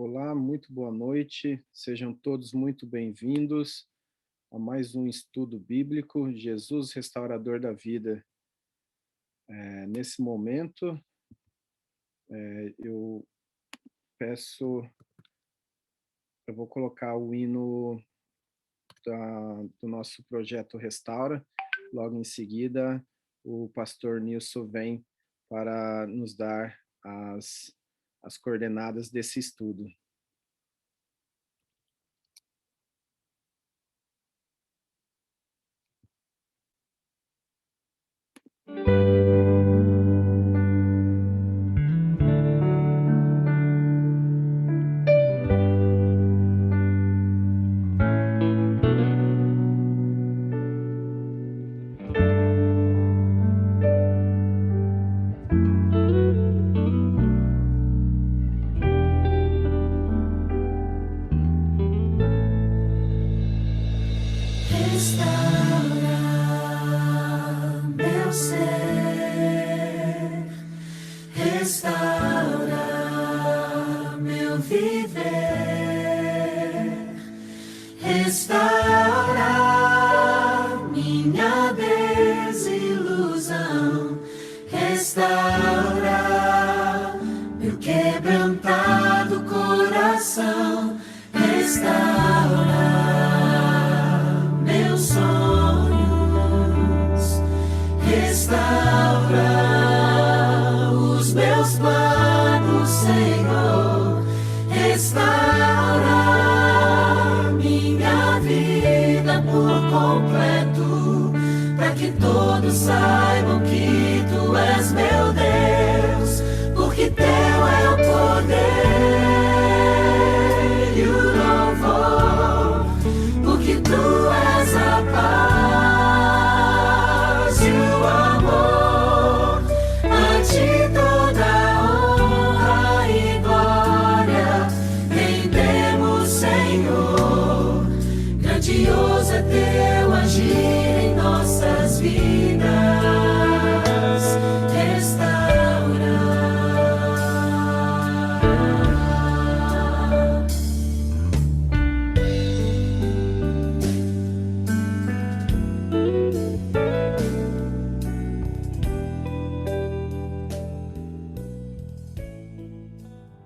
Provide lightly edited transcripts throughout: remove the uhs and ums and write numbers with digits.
Olá, muito boa noite. Sejam todos muito bem-vindos a mais um estudo bíblico, Jesus, restaurador da vida. Nesse momento, eu peço, eu vou colocar o hino do nosso projeto Restaura. Logo em seguida, o pastor Nilson vem para nos dar as coordenadas desse estudo.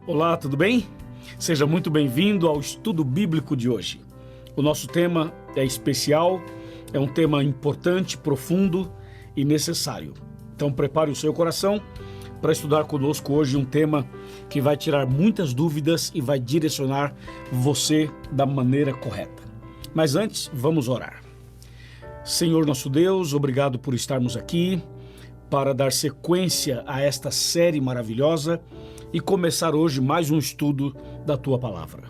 Olá, tudo bem? Seja muito bem-vindo ao estudo bíblico de hoje. O nosso tema é especial, é um tema importante, profundo e necessário. Então prepare o seu coração para estudar conosco hoje um tema que vai tirar muitas dúvidas e vai direcionar você da maneira correta. Mas antes, vamos orar. Senhor nosso Deus, obrigado por estarmos aqui para dar sequência a esta série maravilhosa e começar hoje mais um estudo da Tua Palavra.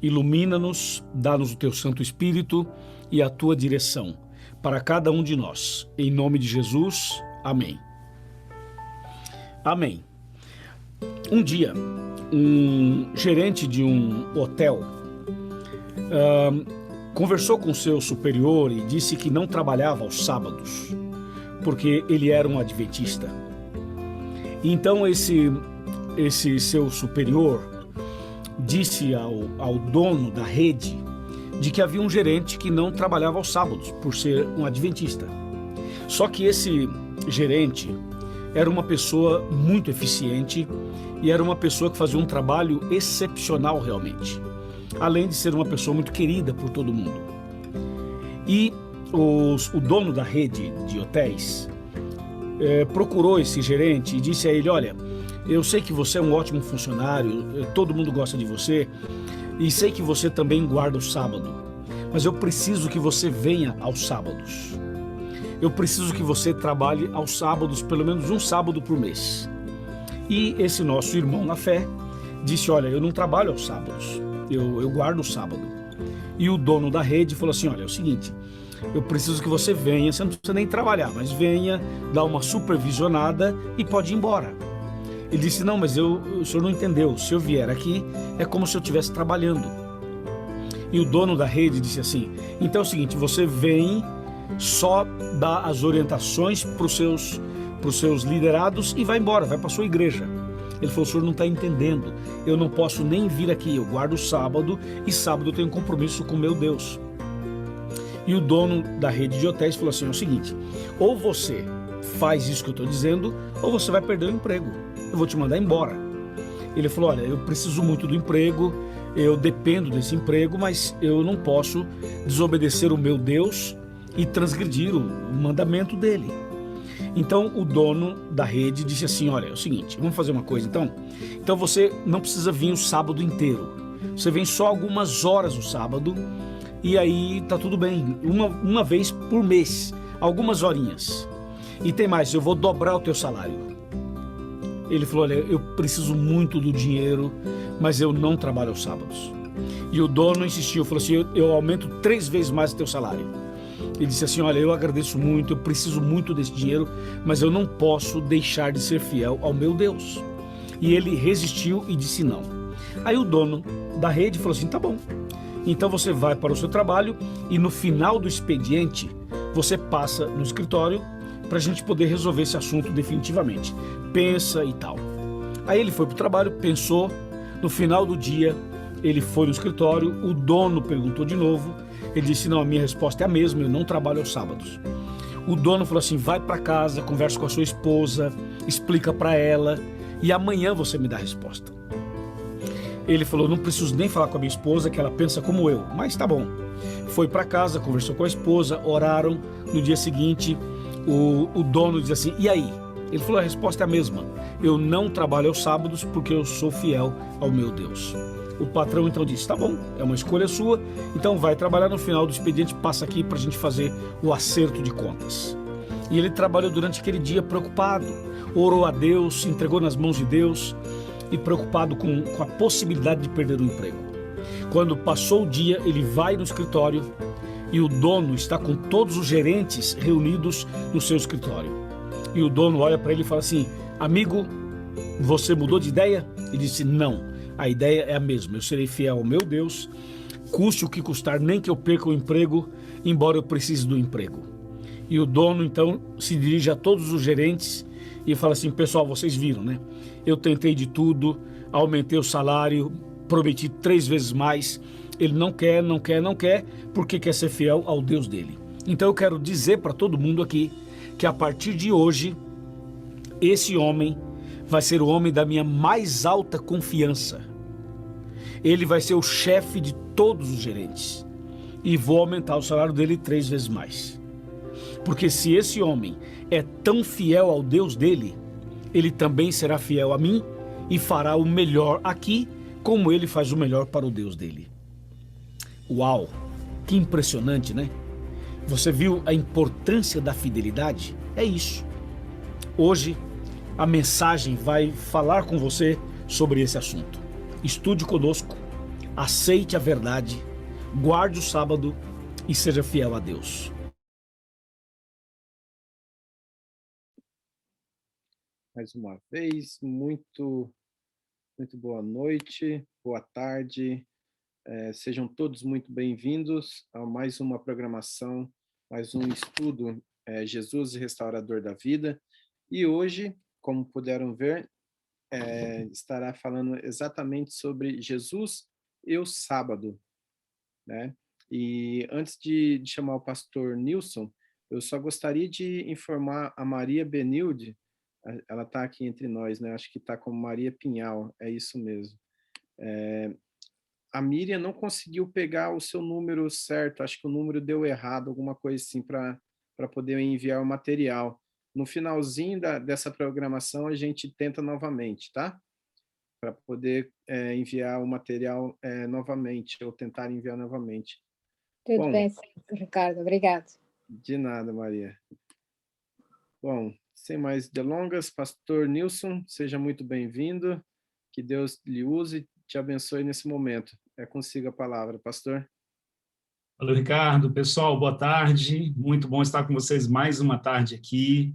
Ilumina-nos, dá-nos o Teu Santo Espírito e a Tua direção para cada um de nós. Em nome de Jesus, amém. Amém. Um dia, um gerente de um hotel conversou com seu superior e disse que não trabalhava aos sábados, porque ele era um adventista. Então esse seu superior disse ao dono da rede de que havia um gerente que não trabalhava aos sábados, por ser um adventista. Só que esse gerente era uma pessoa muito eficiente e era uma pessoa que fazia um trabalho excepcional realmente, além de ser uma pessoa muito querida por todo mundo. E o dono da rede de hotéis procurou esse gerente e disse a ele: olha, eu sei que você é um ótimo funcionário, todo mundo gosta de você, e sei que você também guarda o sábado, mas eu preciso que você venha aos sábados. Eu preciso que você trabalhe aos sábados, pelo menos um sábado por mês. E esse nosso irmão na fé disse: olha, eu não trabalho aos sábados, eu guardo o sábado. E o dono da rede falou assim: olha, é o seguinte, eu preciso que você venha, você não precisa nem trabalhar, mas venha, dá uma supervisionada e pode ir embora. Ele disse: não, mas o senhor não entendeu, se eu vier aqui é como se eu estivesse trabalhando. E o dono da rede disse assim: então é o seguinte, você vem, só dá as orientações para os seus liderados e vai embora, vai para a sua igreja. Ele falou, o senhor não está entendendo, eu não posso nem vir aqui, eu guardo o sábado, e sábado eu tenho um compromisso com meu Deus. E o dono da rede de hotéis falou assim, é o seguinte, ou você faz isso que eu estou dizendo, ou você vai perder o emprego, eu vou te mandar embora. Ele falou, olha, eu preciso muito do emprego, eu dependo desse emprego, mas eu não posso desobedecer o meu Deus e transgredir o mandamento dele. Então o dono da rede disse assim, olha, é o seguinte, vamos fazer uma coisa então? Então você não precisa vir o sábado inteiro, você vem só algumas horas no sábado e aí tá tudo bem, uma vez por mês, algumas horinhas. E tem mais, eu vou dobrar o teu salário. Ele falou, olha, eu preciso muito do dinheiro, mas eu não trabalho aos sábados. E o dono insistiu, falou assim, eu aumento 3 vezes mais o teu salário. Ele disse assim, olha, eu agradeço muito, eu preciso muito desse dinheiro, mas eu não posso deixar de ser fiel ao meu Deus. E ele resistiu e disse não. Aí o dono da rede falou assim, tá bom, então você vai para o seu trabalho e no final do expediente você passa no escritório para a gente poder resolver esse assunto definitivamente. Pensa e tal. Aí ele foi para o trabalho, pensou, no final do dia ele foi no escritório, o dono perguntou de novo, ele disse, não, a minha resposta é a mesma, eu não trabalho aos sábados. O dono falou assim, vai para casa, conversa com a sua esposa, explica para ela e amanhã você me dá a resposta. Ele falou, não preciso nem falar com a minha esposa, que ela pensa como eu, mas tá bom. Foi para casa, conversou com a esposa, oraram, no dia seguinte o dono diz assim, e aí? Ele falou, a resposta é a mesma, eu não trabalho aos sábados porque eu sou fiel ao meu Deus. O patrão então disse, tá bom, é uma escolha sua, então vai trabalhar, no final do expediente, passa aqui para a gente fazer o acerto de contas. E ele trabalhou durante aquele dia preocupado, orou a Deus, se entregou nas mãos de Deus e preocupado com a possibilidade de perder o emprego. Quando passou o dia, ele vai no escritório e o dono está com todos os gerentes reunidos no seu escritório. E o dono olha para ele e fala assim, amigo, você mudou de ideia? Ele disse, não, a ideia é a mesma, eu serei fiel ao meu Deus, custe o que custar, nem que eu perca o emprego, embora eu precise do emprego. E o dono então se dirige a todos os gerentes e fala assim, pessoal, vocês viram, né? Eu tentei de tudo, aumentei o salário, prometi 3 vezes mais, ele não quer, porque quer ser fiel ao Deus dele. Então eu quero dizer para todo mundo aqui, que a partir de hoje, esse homem vai ser o homem da minha mais alta confiança. Ele vai ser o chefe de todos os gerentes. E vou aumentar o salário dele 3 vezes mais. Porque se esse homem é tão fiel ao Deus dele, ele também será fiel a mim e fará o melhor aqui, como ele faz o melhor para o Deus dele. Uau, que impressionante, né? Você viu a importância da fidelidade? É isso. Hoje, a mensagem vai falar com você sobre esse assunto. Estude conosco, aceite a verdade, guarde o sábado e seja fiel a Deus. Mais uma vez, muito boa noite, boa tarde. Sejam todos muito bem-vindos a mais uma programação, mais um estudo Jesus Restaurador da Vida. E hoje, como puderam ver, estará falando exatamente sobre Jesus e o sábado, né? E antes de chamar o pastor Nilson, eu só gostaria de informar a Maria Benilde, ela está aqui entre nós, né? Acho que está como Maria Pinhal, é isso mesmo. A Miriam não conseguiu pegar o seu número certo, acho que o número deu errado, alguma coisa assim, para poder enviar o material. No finalzinho dessa programação, a gente tenta novamente, tá? Para poder enviar o material novamente, ou tentar enviar novamente. Tudo bem, Ricardo, obrigado. De nada, Maria. Bom, sem mais delongas, pastor Nilson, seja muito bem-vindo, que Deus lhe use e te abençoe nesse momento. É consigo a palavra, pastor. Alô, Ricardo, pessoal, boa tarde, muito bom estar com vocês mais uma tarde aqui.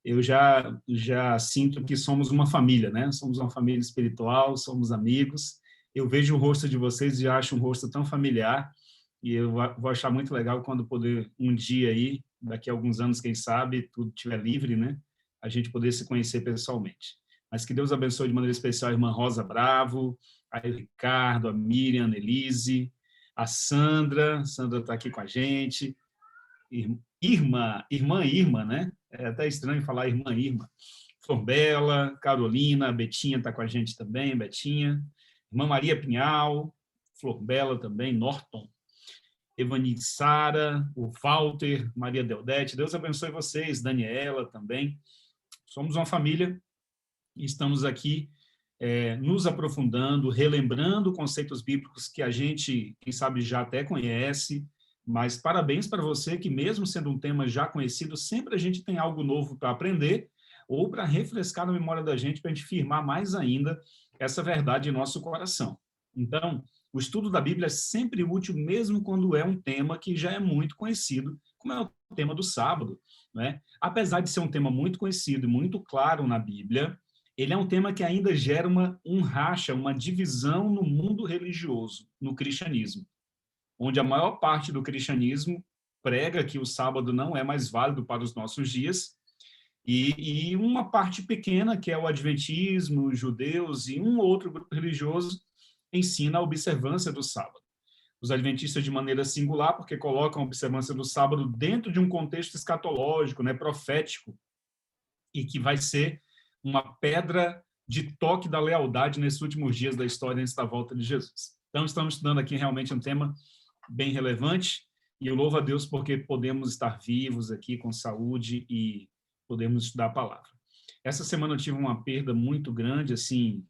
Eu já sinto que somos uma família, né? Somos uma família espiritual, somos amigos. Eu vejo o rosto de vocês e acho um rosto tão familiar, e eu vou achar muito legal quando poder um dia aí, daqui a alguns anos, quem sabe, tudo estiver livre, né? A gente poder se conhecer pessoalmente. mas que Deus abençoe de maneira especial a irmã Rosa Bravo, aí o Ricardo, a Miriam, a Annelise, a Sandra está aqui com a gente, Irmã, né? É até estranho falar irmã. Flor Bela, Carolina, a Betinha está com a gente também, Betinha, irmã Maria Pinhal, Flor Bela também, Norton, Evani Sara, o Walter, Maria Deldete, Deus abençoe vocês, Daniela também. Somos uma família e estamos aqui nos aprofundando, relembrando conceitos bíblicos que a gente, quem sabe, já até conhece, mas parabéns para você que, mesmo sendo um tema já conhecido, sempre a gente tem algo novo para aprender ou para refrescar na memória da gente, para a gente firmar mais ainda essa verdade em nosso coração. Então, o estudo da Bíblia é sempre útil, mesmo quando é um tema que já é muito conhecido, como é o tema do sábado, né? Apesar de ser um tema muito conhecido e muito claro na Bíblia, ele é um tema que ainda gera um racha, uma divisão no mundo religioso, no cristianismo, onde a maior parte do cristianismo prega que o sábado não é mais válido para os nossos dias, e uma parte pequena, que é o adventismo, os judeus e um outro grupo religioso, ensina a observância do sábado. Os adventistas de maneira singular, porque colocam a observância do sábado dentro de um contexto escatológico, né, profético, e que vai ser uma pedra de toque da lealdade nesses últimos dias da história antes da volta de Jesus. Então, estamos estudando aqui realmente um tema bem relevante, e eu louvo a Deus porque podemos estar vivos aqui com saúde e podemos estudar a palavra. Essa semana eu tive uma perda muito grande, assim,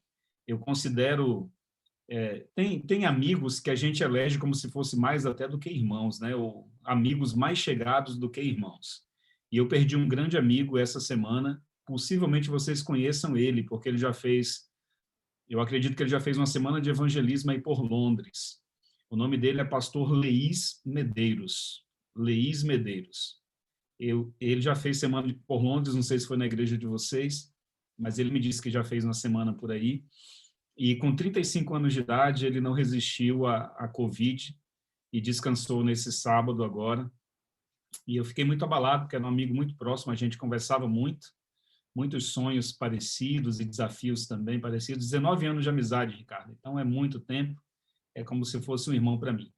eu considero... tem amigos que a gente elege como se fosse mais até do que irmãos, né? Ou amigos mais chegados do que irmãos. E eu perdi um grande amigo essa semana. Possivelmente vocês conheçam ele, porque ele já fez... Eu acredito que ele já fez uma semana de evangelismo aí por Londres. O nome dele é pastor Leís Medeiros. Leís Medeiros. Ele já fez semana por Londres, não sei se foi na igreja de vocês, mas ele me disse que já fez uma semana por aí. E com 35 anos de idade, ele não resistiu à Covid e descansou nesse sábado agora. E eu fiquei muito abalado, porque era um amigo muito próximo, a gente conversava muito, muitos sonhos parecidos e desafios também parecidos. 19 anos de amizade, Ricardo. Então, é muito tempo, é como se fosse um irmão para mim.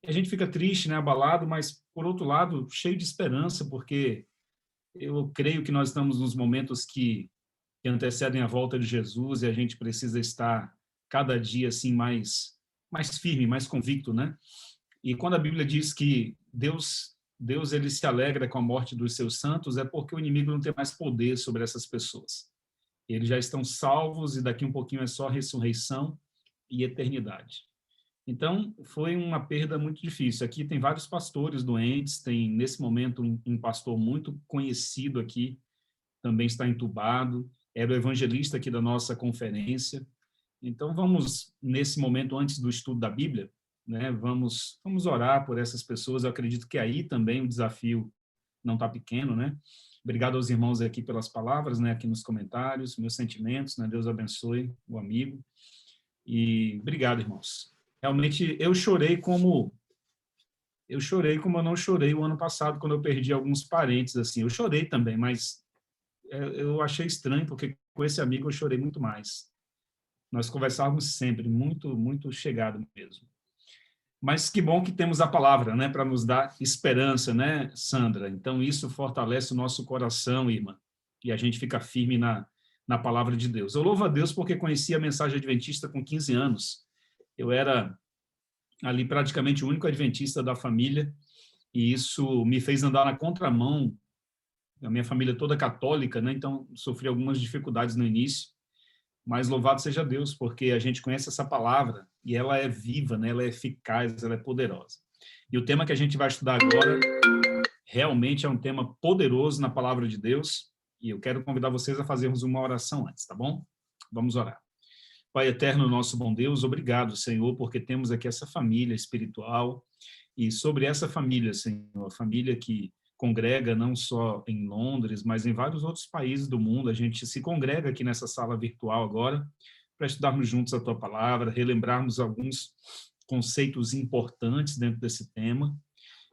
E a gente fica triste, né, abalado, mas, por outro lado, cheio de esperança, porque eu creio que nós estamos nos momentos que antecedem a volta de Jesus e a gente precisa estar cada dia assim mais firme, mais convicto, né? E quando a Bíblia diz que Deus ele se alegra com a morte dos seus santos, é porque o inimigo não tem mais poder sobre essas pessoas. Eles já estão salvos e daqui um pouquinho é só ressurreição e eternidade. Então, foi uma perda muito difícil. Aqui tem vários pastores doentes, tem nesse momento um pastor muito conhecido aqui, também está entubado, era o evangelista aqui da nossa conferência. Então, vamos, nesse momento, antes do estudo da Bíblia, né, vamos orar por essas pessoas. Eu acredito que aí também o desafio não está pequeno, né? Obrigado aos irmãos aqui pelas palavras, né, aqui nos comentários, meus sentimentos, né? Deus abençoe o amigo. E obrigado, irmãos. Realmente, eu chorei como eu não chorei o ano passado, quando eu perdi alguns parentes, assim. Eu chorei também, mas eu achei estranho, porque com esse amigo eu chorei muito mais. Nós conversávamos sempre, muito, muito chegado mesmo. Mas que bom que temos a palavra, né, para nos dar esperança, né, Sandra? Então, isso fortalece o nosso coração, irmã, e a gente fica firme na palavra de Deus. Eu louvo a Deus porque conheci a mensagem adventista com 15 anos. Eu era ali praticamente o único adventista da família, e isso me fez andar na contramão. A minha família toda católica, né? Então sofri algumas dificuldades no início, mas louvado seja Deus, porque a gente conhece essa palavra e ela é viva, né? Ela é eficaz, ela é poderosa. E o tema que a gente vai estudar agora realmente é um tema poderoso na palavra de Deus, e eu quero convidar vocês a fazermos uma oração antes, tá bom? Vamos orar. Pai eterno, nosso bom Deus, obrigado, Senhor, porque temos aqui essa família espiritual, e sobre essa família, Senhor, a família que congrega não só em Londres, mas em vários outros países do mundo. A gente se congrega aqui nessa sala virtual agora para estudarmos juntos a Tua palavra, relembrarmos alguns conceitos importantes dentro desse tema,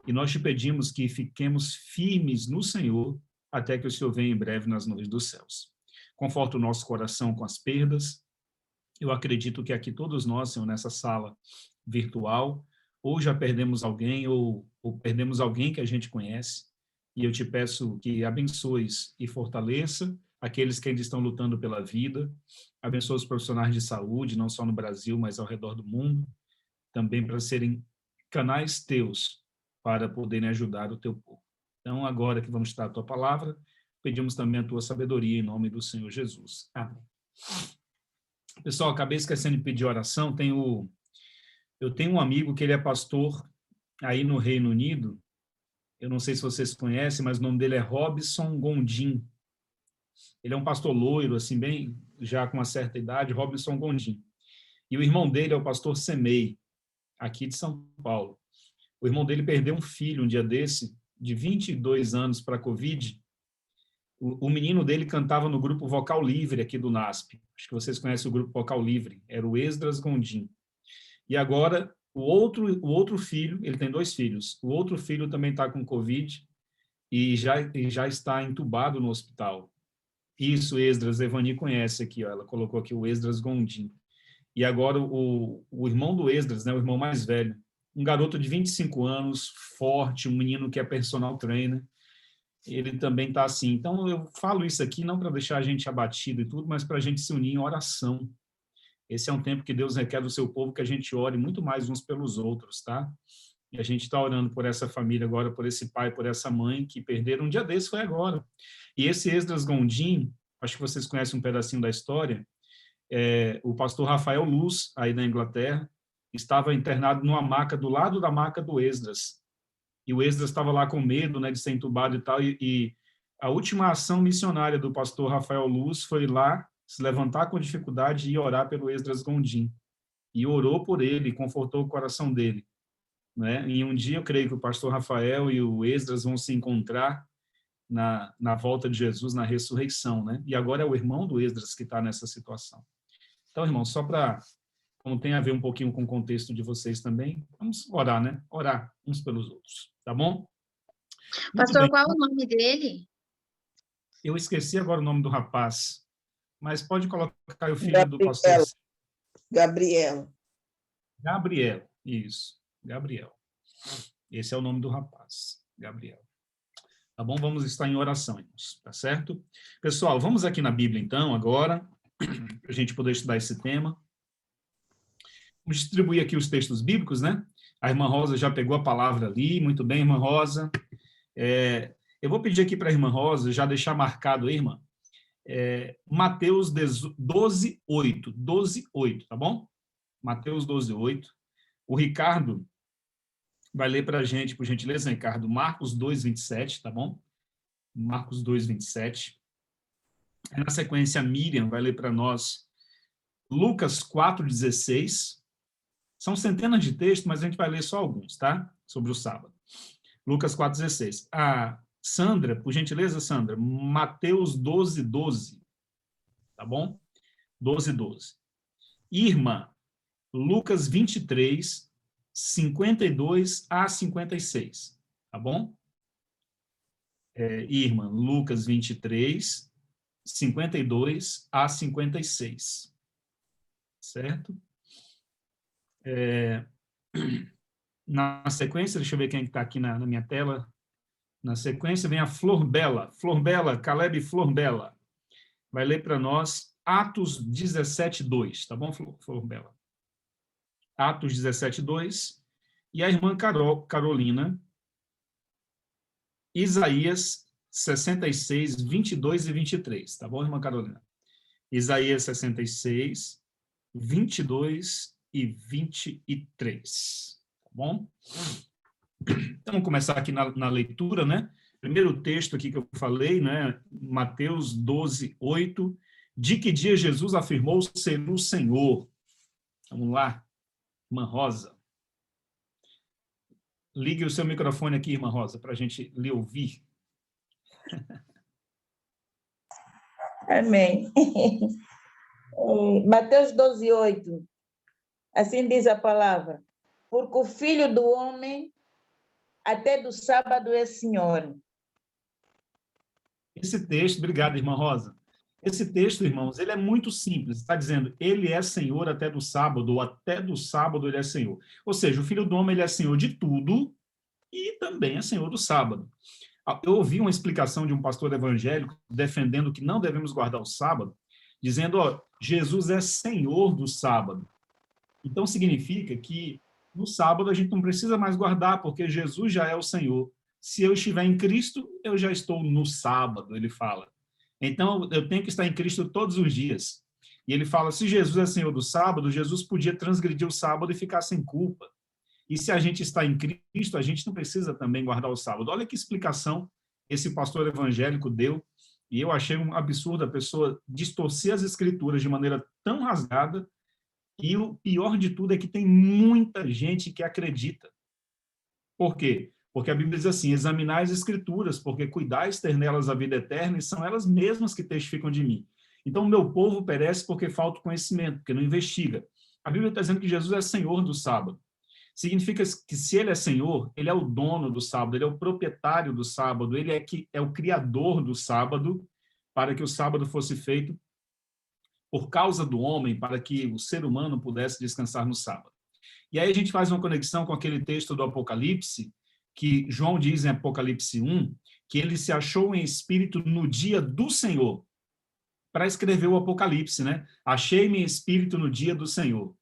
e nós te pedimos que fiquemos firmes no Senhor até que o Senhor venha em breve nas nuvens dos céus. conforta o nosso coração com as perdas. Eu acredito que aqui todos nós, Senhor, nessa sala virtual, ou já perdemos alguém, ou perdemos alguém que a gente conhece, e eu te peço que abençoes e fortaleça aqueles que ainda estão lutando pela vida, abençoe os profissionais de saúde, não só no Brasil, mas ao redor do mundo, também para serem canais teus, para poderem ajudar o teu povo. Então, agora que vamos estar a tua palavra, pedimos também a tua sabedoria em nome do Senhor Jesus. Amém. Pessoal, acabei esquecendo de pedir oração. Eu tenho um amigo que ele é pastor aí no Reino Unido. Eu não sei se vocês conhecem, mas o nome dele é Robson Gondim. Ele é um pastor loiro, assim, bem, já com uma certa idade, Robson Gondim. E o irmão dele é o pastor Semei, aqui de São Paulo. O irmão dele perdeu um filho um dia desse, de 22 anos para a Covid. O menino dele cantava no grupo Vocal Livre aqui do NASP. Acho que vocês conhecem o grupo Vocal Livre. Era o Esdras Gondim. E agora, o outro filho, ele tem 2 filhos, o outro filho também está com Covid e já está entubado no hospital. Isso, Esdras, Evani conhece aqui, ó, ela colocou aqui o Esdras Gondim. E agora o irmão do Esdras, né, o irmão mais velho, um garoto de 25 anos, forte, um menino que é personal trainer, ele também está assim. Então, eu falo isso aqui não para deixar a gente abatido e tudo, mas para a gente se unir em oração. Esse é um tempo que Deus requer do seu povo que a gente ore muito mais uns pelos outros, tá? E a gente está orando por essa família agora, por esse pai, por essa mãe que perderam um dia desse, foi agora. E esse Esdras Gondim, acho que vocês conhecem um pedacinho da história, o pastor Rafael Luz, aí na Inglaterra, estava internado numa maca, do lado da maca do Esdras. E o Esdras estava lá com medo, né, de ser entubado e tal, e a última ação missionária do pastor Rafael Luz foi lá se levantar com dificuldade e orar pelo Esdras Gondim. E orou por ele, confortou o coração dele. Né? E um dia eu creio que o pastor Rafael e o Esdras vão se encontrar na volta de Jesus, na ressurreição. Né? E agora é o irmão do Esdras que está nessa situação. Então, irmão, só para, como tem a ver um pouquinho com o contexto de vocês também, vamos orar, né? Orar uns pelos outros, tá bom? Pastor, qual é o nome dele? Eu esqueci agora o nome do rapaz, mas pode colocar o filho do pastor. Gabriel. Gabriel, isso, Gabriel. Esse é o nome do rapaz, Gabriel. Tá bom? Vamos estar em oração, irmãos, tá certo? Pessoal, vamos aqui na Bíblia, então, agora, para a gente poder estudar esse tema. Vamos distribuir aqui os textos bíblicos, né? A irmã Rosa já pegou a palavra ali, muito bem, irmã Rosa. Eu vou pedir aqui para a irmã Rosa já deixar marcado aí, irmã, Mateus 12:8, 12:8, tá bom? Mateus 12:8. O Ricardo vai ler para a gente, por gentileza, Ricardo, Marcos 2:27, tá bom? Marcos 2:27. Na sequência, a Miriam vai ler para nós Lucas 4:16. São centenas de textos, mas a gente vai ler só alguns, tá? Sobre o sábado. Lucas 4:16. Sandra, por gentileza, Sandra, Mateus 12:12. Tá bom? 12:12. Irma, Lucas 23, 52 a 56. Tá bom? Irma, Lucas 23, 52 a 56. Certo? Na sequência, deixa eu ver quem está aqui na minha tela. Na sequência vem a Flor Bela. Flor Bela, Caleb Flor Bela. Vai ler para nós Atos 17:2. Tá bom, Flor Bela? Atos 17:2. E a irmã Carolina, Isaías 66, 22 e 23. Tá bom, irmã Carolina? Isaías 66, 22 e 23. Tá bom? Então, vamos começar aqui na leitura, né? Primeiro texto aqui que eu falei, né? Mateus 12:8. De que dia Jesus afirmou ser o Senhor? Vamos lá, irmã Rosa. Ligue o seu microfone aqui, irmã Rosa, para a gente lhe ouvir. Amém. Mateus 12:8. Assim diz a palavra. Porque o Filho do Homem até do sábado é Senhor. Esse texto, obrigado, irmã Rosa. Esse texto, irmãos, ele é muito simples. Está dizendo, ele é Senhor até do sábado, ou até do sábado ele é Senhor. Ou seja, o Filho do Homem ele é Senhor de tudo e também é Senhor do sábado. Eu ouvi uma explicação de um pastor evangélico defendendo que não devemos guardar o sábado, dizendo, Jesus é Senhor do sábado. Então, significa que no sábado a gente não precisa mais guardar, porque Jesus já é o Senhor. Se eu estiver em Cristo, eu já estou no sábado, ele fala. Então, eu tenho que estar em Cristo todos os dias. E ele fala, se Jesus é Senhor do sábado, Jesus podia transgredir o sábado e ficar sem culpa. E se a gente está em Cristo, a gente não precisa também guardar o sábado. Olha que explicação esse pastor evangélico deu, e eu achei um absurdo a pessoa distorcer as escrituras de maneira tão rasgada, e o pior de tudo é que tem muita gente que acredita. Por quê? Porque a Bíblia diz assim, examinai as escrituras, porque cuidais ter nelas a vida eterna, e são elas mesmas que testificam de mim. Então, o meu povo perece porque falta conhecimento, porque não investiga. A Bíblia está dizendo que Jesus é Senhor do sábado. Significa que se ele é Senhor, ele é o dono do sábado, ele é o proprietário do sábado, ele é o criador do sábado, para que o sábado fosse feito por causa do homem, para que o ser humano pudesse descansar no sábado. E aí a gente faz uma conexão com aquele texto do Apocalipse, que João diz em Apocalipse 1, que ele se achou em espírito no dia do Senhor, para escrever o Apocalipse, né? Achei-me em espírito no dia do Senhor.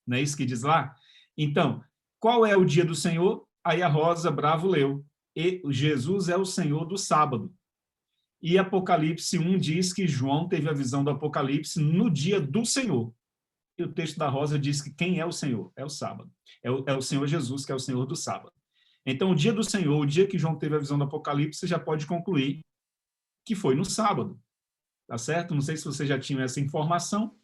Não é isso que diz lá? Então, qual é o dia do Senhor? Aí a Rosa Bravo leu. E Jesus é o Senhor do sábado. E Apocalipse 1 diz que João teve a visão do Apocalipse no dia do Senhor. E o texto da Rosa diz que quem é o Senhor? É o sábado. É o Senhor Jesus, que é o Senhor do sábado. Então, o dia do Senhor, o dia que João teve a visão do Apocalipse, você já pode concluir que foi no sábado. Tá certo? Não sei se você já tinha essa informação,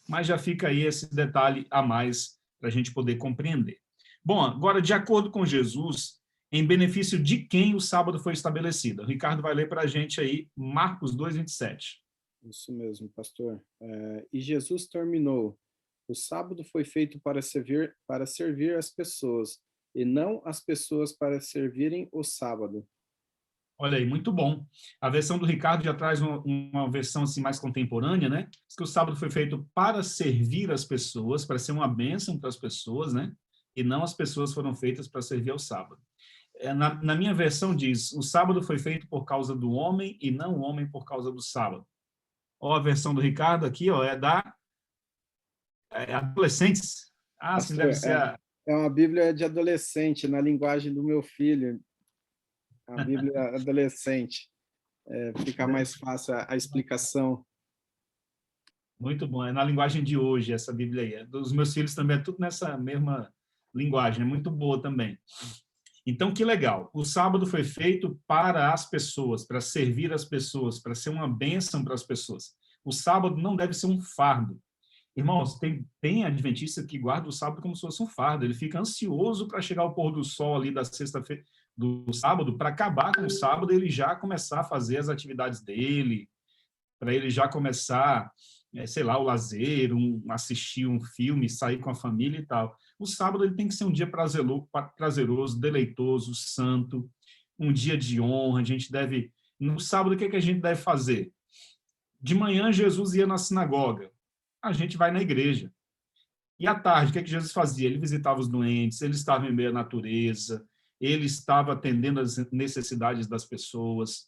mas já fica aí esse detalhe a mais para a gente poder compreender. Bom, agora, de acordo com Jesus, em benefício de quem o sábado foi estabelecido? O Ricardo vai ler para a gente aí Marcos 2:27. Isso mesmo, pastor. E Jesus terminou. O sábado foi feito para servir as pessoas, e não as pessoas para servirem o sábado. Olha aí, muito bom. A versão do Ricardo já traz uma versão assim mais contemporânea, né? Diz que o sábado foi feito para servir as pessoas, para ser uma bênção para as pessoas, né? E não as pessoas foram feitas para servir ao sábado. Na minha versão diz, o sábado foi feito por causa do homem e não o homem por causa do sábado. Ó, a versão do Ricardo aqui, ó, é da adolescentes. Ah, sim, deve ser É uma Bíblia de adolescente, na linguagem do meu filho. A Bíblia adolescente. Fica mais fácil a explicação. Muito bom. É na linguagem de hoje, essa Bíblia aí. Dos meus filhos também é tudo nessa mesma linguagem. É muito boa também. Então, que legal. O sábado foi feito para as pessoas, para servir as pessoas, para ser uma bênção para as pessoas. O sábado não deve ser um fardo. Irmãos, tem adventista que guarda o sábado como se fosse um fardo. Ele fica ansioso para chegar ao pôr do sol ali da sexta-feira, do sábado, para acabar com o sábado, ele já começar a fazer as atividades dele, para ele já começar, sei lá, o lazer, assistir um filme, sair com a família e tal. O sábado ele tem que ser um dia prazeroso, deleitoso, santo, um dia de honra. A gente deve... No sábado, o que a gente deve fazer? De manhã, Jesus ia na sinagoga. A gente vai na igreja. E à tarde, o que Jesus fazia? Ele visitava os doentes, ele estava em meio à natureza, ele estava atendendo às necessidades das pessoas.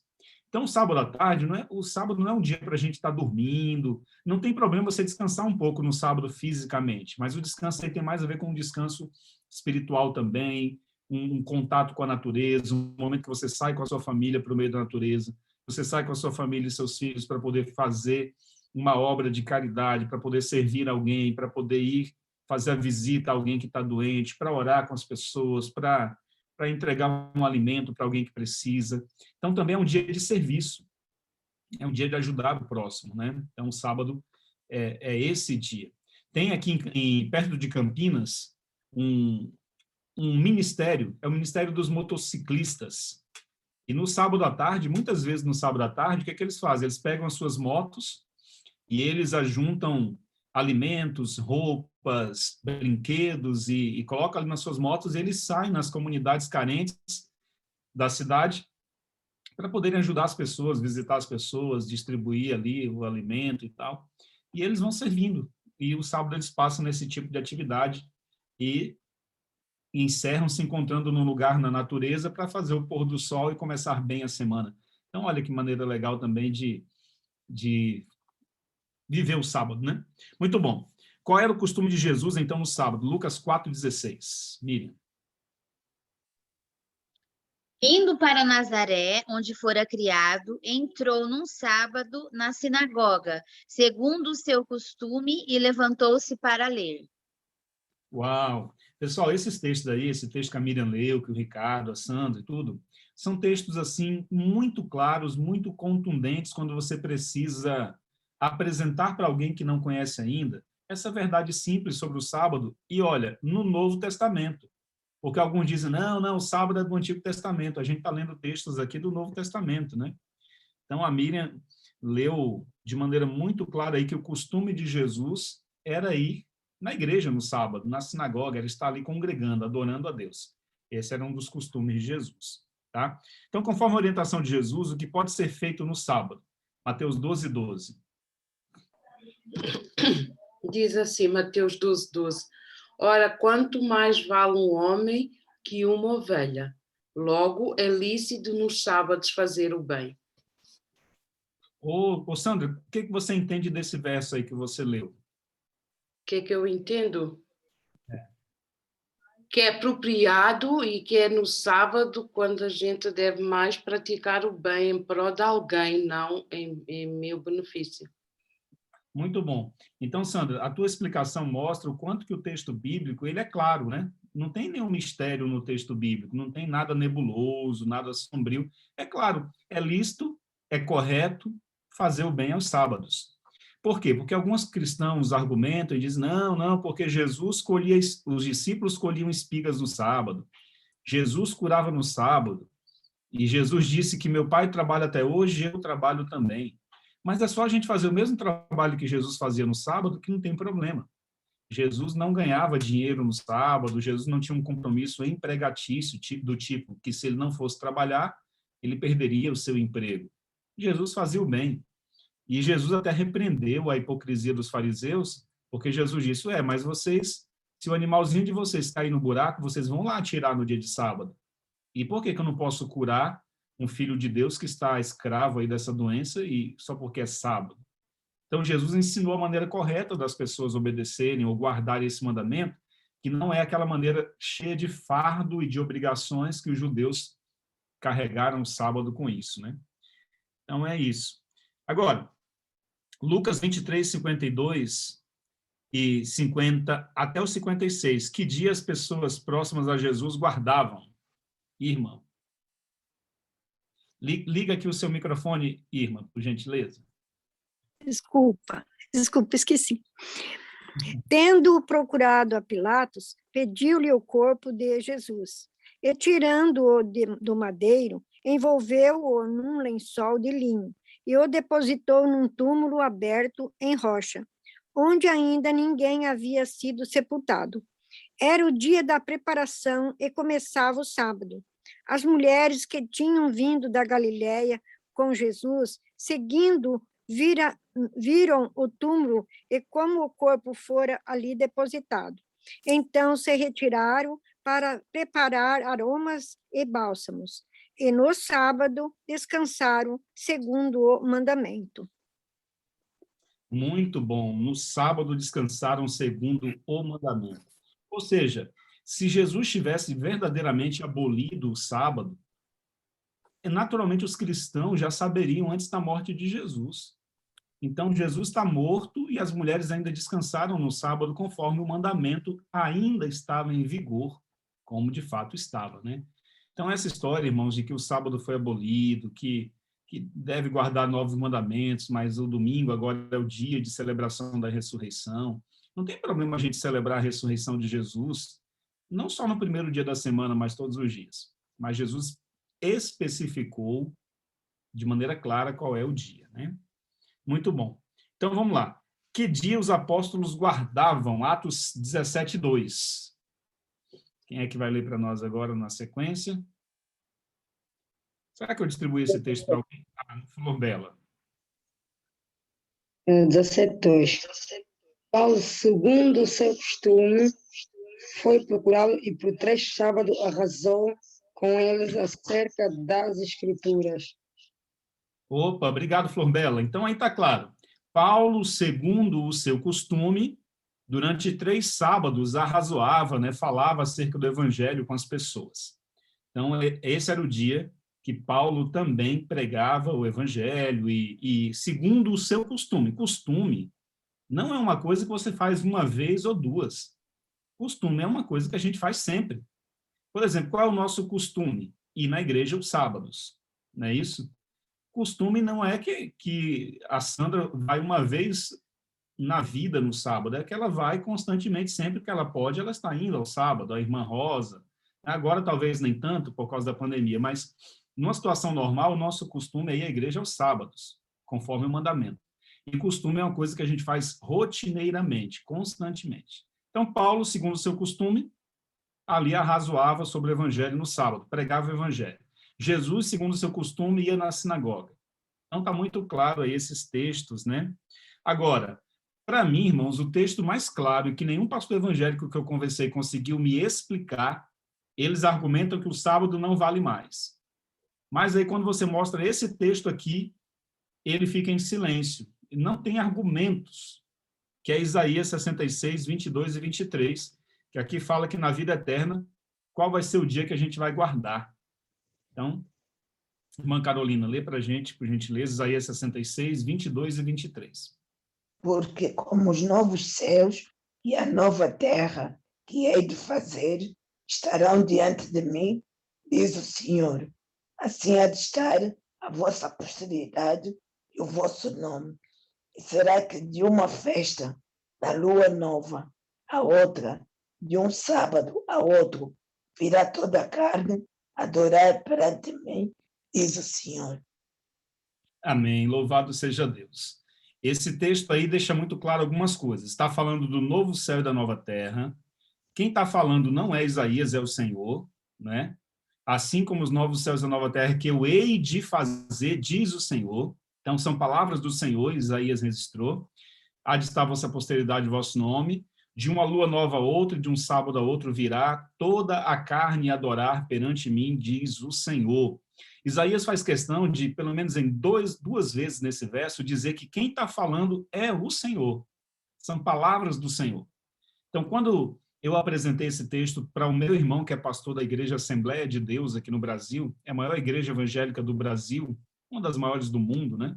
Então, sábado à tarde, o sábado não é um dia para a gente estar dormindo. Não tem problema você descansar um pouco no sábado fisicamente, mas o descanso aí tem mais a ver com um descanso espiritual também, um contato com a natureza, um momento que você sai com a sua família para o meio da natureza, você sai com a sua família e seus filhos para poder fazer uma obra de caridade, para poder servir alguém, para poder ir fazer a visita a alguém que está doente, para orar com as pessoas, para entregar um alimento para alguém que precisa. Então, também é um dia de serviço, é um dia de ajudar o próximo, né? Então, o sábado é esse dia. Tem aqui, perto de Campinas, um ministério, é o Ministério dos Motociclistas. E no sábado à tarde, muitas vezes no sábado à tarde, o que é que eles fazem? Eles pegam as suas motos e eles ajuntam alimentos, roupas, brinquedos e colocam ali nas suas motos e eles saem nas comunidades carentes da cidade para poderem ajudar as pessoas, visitar as pessoas, distribuir ali o alimento e tal. E eles vão servindo. E o sábado eles passam nesse tipo de atividade e encerram se encontrando num lugar na natureza para fazer o pôr do sol e começar bem a semana. Então, olha que maneira legal também de viver o sábado, né? Muito bom. Qual era o costume de Jesus, então, no sábado? Lucas 4,16. Miriam. Indo para Nazaré, onde fora criado, entrou num sábado na sinagoga, segundo o seu costume, e levantou-se para ler. Uau! Pessoal, esses textos aí, esse texto que a Miriam leu, que o Ricardo, a Sandra e tudo, são textos, assim, muito claros, muito contundentes, quando você precisa apresentar para alguém que não conhece ainda essa verdade simples sobre o sábado. E, olha, no Novo Testamento. Porque alguns dizem, não, o sábado é do Antigo Testamento. A gente está lendo textos aqui do Novo Testamento, né? Então, a Miriam leu de maneira muito clara aí que o costume de Jesus era ir na igreja no sábado, na sinagoga, era estar ali congregando, adorando a Deus. Esse era um dos costumes de Jesus, tá? Então, conforme a orientação de Jesus, o que pode ser feito no sábado? Mateus 12:12. Diz assim, Mateus 12:12. Ora, quanto mais vale um homem que uma ovelha. Logo, é lícito nos sábados fazer o bem. Ô, Sandra, o que você entende desse verso aí que você leu? O que eu entendo? Que é apropriado e que é no sábado quando a gente deve mais praticar o bem em prol de alguém, não em meu benefício. Muito bom. Então, Sandra, a tua explicação mostra o quanto que o texto bíblico, ele é claro, né? Não tem nenhum mistério no texto bíblico, não tem nada nebuloso, nada sombrio. É claro, é lícito, é correto fazer o bem aos sábados. Por quê? Porque alguns cristãos argumentam e dizem, não, porque Jesus colhia, os discípulos colhiam espigas no sábado, Jesus curava no sábado, e Jesus disse que meu pai trabalha até hoje, eu trabalho também. Mas é só a gente fazer o mesmo trabalho que Jesus fazia no sábado, que não tem problema. Jesus não ganhava dinheiro no sábado, Jesus não tinha um compromisso empregatício do tipo que se ele não fosse trabalhar, ele perderia o seu emprego. Jesus fazia o bem. E Jesus até repreendeu a hipocrisia dos fariseus, porque Jesus disse, mas vocês, se o animalzinho de vocês cair no buraco, vocês vão lá tirar no dia de sábado. E por que eu não posso curar um filho de Deus que está escravo aí dessa doença e só porque é sábado? Então, Jesus ensinou a maneira correta das pessoas obedecerem ou guardarem esse mandamento, que não é aquela maneira cheia de fardo e de obrigações que os judeus carregaram o sábado com isso, né? Então, é isso. Agora, Lucas 23, 52 e 50 até o 56. Que dia as pessoas próximas a Jesus guardavam? Irmã. Liga aqui o seu microfone, Irmã, por gentileza. Desculpa, esqueci. Tendo procurado a Pilatos, pediu-lhe o corpo de Jesus, e tirando-o do madeiro, envolveu-o num lençol de linho, e o depositou num túmulo aberto em rocha, onde ainda ninguém havia sido sepultado. Era o dia da preparação e começava o sábado. As mulheres que tinham vindo da Galiléia com Jesus, seguindo, viram o túmulo e como o corpo fora ali depositado. Então se retiraram para preparar aromas e bálsamos, e no sábado descansaram segundo o mandamento. Muito bom. No sábado descansaram segundo o mandamento. Ou seja, se Jesus tivesse verdadeiramente abolido o sábado, naturalmente os cristãos já saberiam antes da morte de Jesus. Então, Jesus está morto e as mulheres ainda descansaram no sábado conforme o mandamento ainda estava em vigor, como de fato estava, né? Então, essa história, irmãos, de que o sábado foi abolido, que deve guardar novos mandamentos, mas o domingo agora é o dia de celebração da ressurreição. Não tem problema a gente celebrar a ressurreição de Jesus, não só no primeiro dia da semana, mas todos os dias. Mas Jesus especificou de maneira clara qual é o dia, né? Muito bom. Então, vamos lá. Que dia os apóstolos guardavam? Atos 17:2. Quem é que vai ler para nós agora na sequência? Será que eu distribuí esse texto para alguém? Flor Bela. 17:2. Paulo, segundo o seu costume, foi procurá-lo e por 3 sábados arrasou com eles acerca das Escrituras. Opa, obrigado, Flor Bela. Então, aí está claro. Paulo, segundo o seu costume, durante 3 sábados arrazoava, né, falava acerca do evangelho com as pessoas. Então, esse era o dia que Paulo também pregava o evangelho e segundo o seu costume. Costume não é uma coisa que você faz uma vez ou duas. Costume é uma coisa que a gente faz sempre. Por exemplo, qual é o nosso costume? Ir na igreja aos sábados, não é isso? Costume não é que a Sandra vai uma vez na vida no sábado, é que ela vai constantemente, sempre que ela pode, ela está indo ao sábado, a irmã Rosa. Agora talvez nem tanto por causa da pandemia, mas numa situação normal, o nosso costume é ir à igreja aos sábados, conforme o mandamento. E costume é uma coisa que a gente faz rotineiramente, constantemente. Então, Paulo, segundo o seu costume, ali arrazoava sobre o evangelho no sábado, pregava o evangelho. Jesus, segundo o seu costume, ia na sinagoga. Então, está muito claro aí esses textos, né? Agora, para mim, irmãos, o texto mais claro, e que nenhum pastor evangélico que eu conversei conseguiu me explicar, eles argumentam que o sábado não vale mais. Mas aí, quando você mostra esse texto aqui, ele fica em silêncio. Não tem argumentos, que é Isaías 66, 22 e 23, que aqui fala que na vida eterna, qual vai ser o dia que a gente vai guardar. Então, irmã Carolina, lê para a gente, por gentileza, Isaías 66, 22 e 23. Porque como os novos céus e a nova terra que hei de fazer estarão diante de mim, diz o Senhor. Assim há de estar a vossa posteridade e o vosso nome. E será que de uma festa da lua nova a outra, de um sábado a outro, virá toda a carne adorar perante mim, diz o Senhor. Amém. Louvado seja Deus. Esse texto aí deixa muito claro algumas coisas. Está falando do novo céu e da nova terra. Quem está falando não é Isaías, é o Senhor, né? Assim como os novos céus e a nova terra que eu hei de fazer, diz o Senhor. Então, são palavras do Senhor, Isaías registrou. Há de estar a vossa posteridade, o vosso nome. De uma lua nova a outra, de um sábado a outro virá toda a carne adorar perante mim, diz o Senhor. Isaías faz questão de, pelo menos em duas vezes nesse verso, dizer que quem está falando é o Senhor. São palavras do Senhor. Então, quando eu apresentei esse texto para o meu irmão, que é pastor da Igreja Assembleia de Deus aqui no Brasil, é a maior igreja evangélica do Brasil, uma das maiores do mundo, né?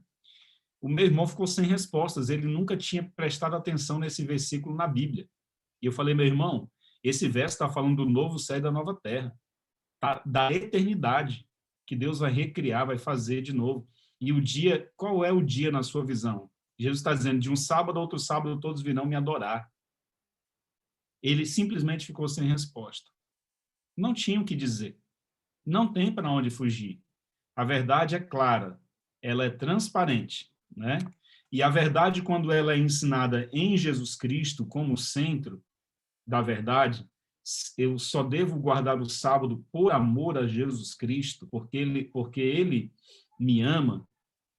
O meu irmão ficou sem respostas, ele nunca tinha prestado atenção nesse versículo na Bíblia. E eu falei, meu irmão, esse verso está falando do novo céu e da nova terra, tá? Da eternidade, que Deus vai recriar, vai fazer de novo. E o dia, qual é o dia na sua visão? Jesus está dizendo, de um sábado a outro sábado todos virão me adorar. Ele simplesmente ficou sem resposta. Não tinha o que dizer. Não tem para onde fugir. A verdade é clara, ela é transparente, né? E a verdade, quando ela é ensinada em Jesus Cristo como centro da verdade, eu só devo guardar o sábado por amor a Jesus Cristo, porque ele me ama.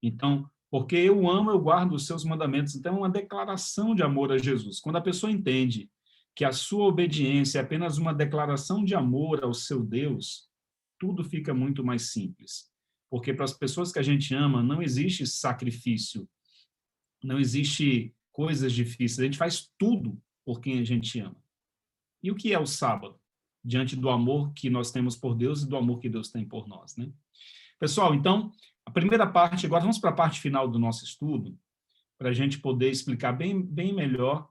Então, porque eu amo, eu guardo os seus mandamentos. Então, é uma declaração de amor a Jesus. Quando a pessoa entende que a sua obediência é apenas uma declaração de amor ao seu Deus, tudo fica muito mais simples. Porque para as pessoas que a gente ama, não existe sacrifício, não existe coisas difíceis, a gente faz tudo por quem a gente ama. E o que é o sábado? Diante do amor que nós temos por Deus e do amor que Deus tem por nós, né? Pessoal, então, a primeira parte, agora vamos para a parte final do nosso estudo, para a gente poder explicar bem melhor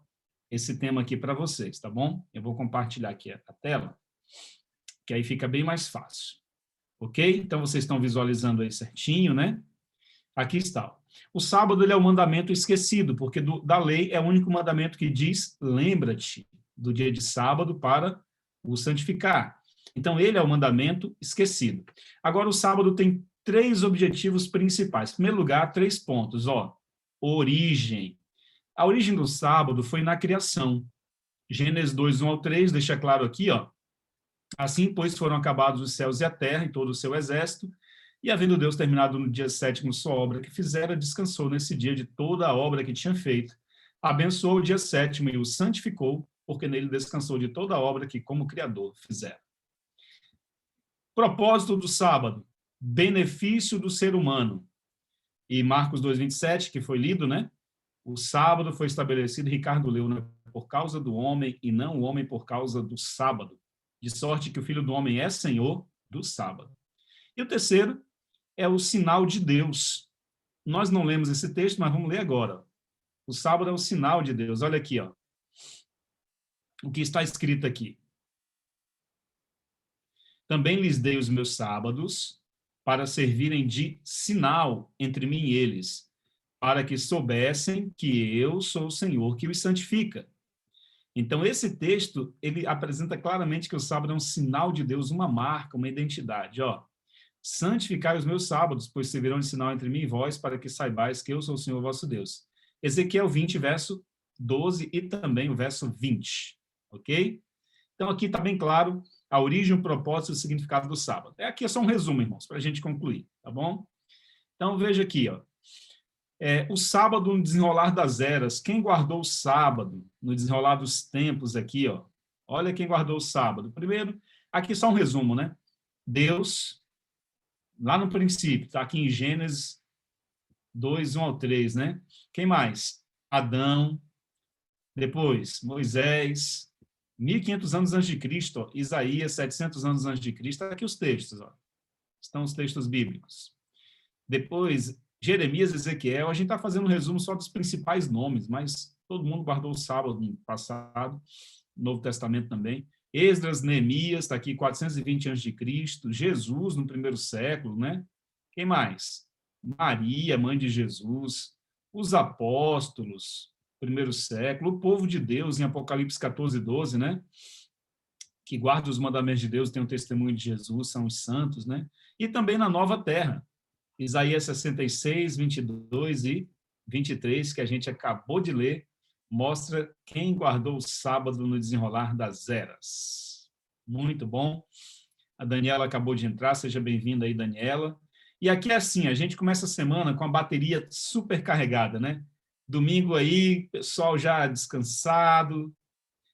esse tema aqui para vocês, tá bom? Eu vou compartilhar aqui a tela, que aí fica bem mais fácil. Ok? Então, vocês estão visualizando aí certinho, né? Aqui está. O sábado, ele é o mandamento esquecido, porque da lei é o único mandamento que diz, lembra-te do dia de sábado para o santificar. Então, ele é o mandamento esquecido. Agora, o sábado tem 3 objetivos principais. Em primeiro lugar, 3 pontos. Origem. A origem do sábado foi na criação. Gênesis 2, 1 ao 3, deixa claro aqui, Assim, pois, foram acabados os céus e a terra e todo o seu exército, E havendo Deus terminado no dia 7º sua obra que fizera, descansou nesse dia de toda a obra que tinha feito. Abençoou o dia 7º e o santificou, porque nele descansou de toda a obra que, como Criador, fizera. Propósito do sábado, benefício do ser humano. E Marcos 2:27, que foi lido, né? O sábado foi estabelecido, Ricardo leu, né? Por causa do homem e não o homem por causa do sábado. De sorte que o Filho do Homem é Senhor do sábado. E o terceiro é o sinal de Deus. Nós não lemos esse texto, mas vamos ler agora. O sábado é o sinal de Deus. Olha aqui, ó. O que está escrito aqui. Também lhes dei os meus sábados para servirem de sinal entre mim e eles, para que soubessem que eu sou o Senhor que os santifica. Então, esse texto, ele apresenta claramente que o sábado é um sinal de Deus, uma marca, uma identidade. Ó, santificai os meus sábados, pois servirão de sinal entre mim e vós, para que saibais que eu sou o Senhor vosso Deus. Ezequiel 20, verso 12 e também o verso 20. Ok? Então, aqui está bem claro a origem, o propósito e o significado do sábado. Aqui é só um resumo, irmãos, para a gente concluir, tá bom? Então, veja aqui, ó. O sábado no desenrolar das eras. Quem guardou o sábado no desenrolar dos tempos aqui, ó? Olha quem guardou o sábado. Primeiro, aqui só um resumo, né? Deus, lá no princípio, está aqui em Gênesis 2, 1 ao 3, né? Quem mais? Adão, depois Moisés, 1500 anos antes de Cristo, ó, Isaías, 700 anos antes de Cristo, aqui os textos, ó. Estão os textos bíblicos. Depois, Jeremias, Ezequiel, a gente está fazendo um resumo só dos principais nomes, mas todo mundo guardou o sábado no passado, Novo Testamento também. Esdras, Neemias, está aqui 420 a.C., Jesus no primeiro século, né? Quem mais? Maria, mãe de Jesus, os apóstolos, primeiro século, o povo de Deus em Apocalipse 14, 12, né? Que guarda os mandamentos de Deus, tem o testemunho de Jesus, são os santos, né? E também na Nova Terra, Isaías 66, 22 e 23, que a gente acabou de ler, mostra quem guardou o sábado no desenrolar das eras. Muito bom. A Daniela acabou de entrar, seja bem-vinda aí, Daniela. E aqui é assim, a gente começa a semana com a bateria super carregada, né? Domingo aí, pessoal já descansado,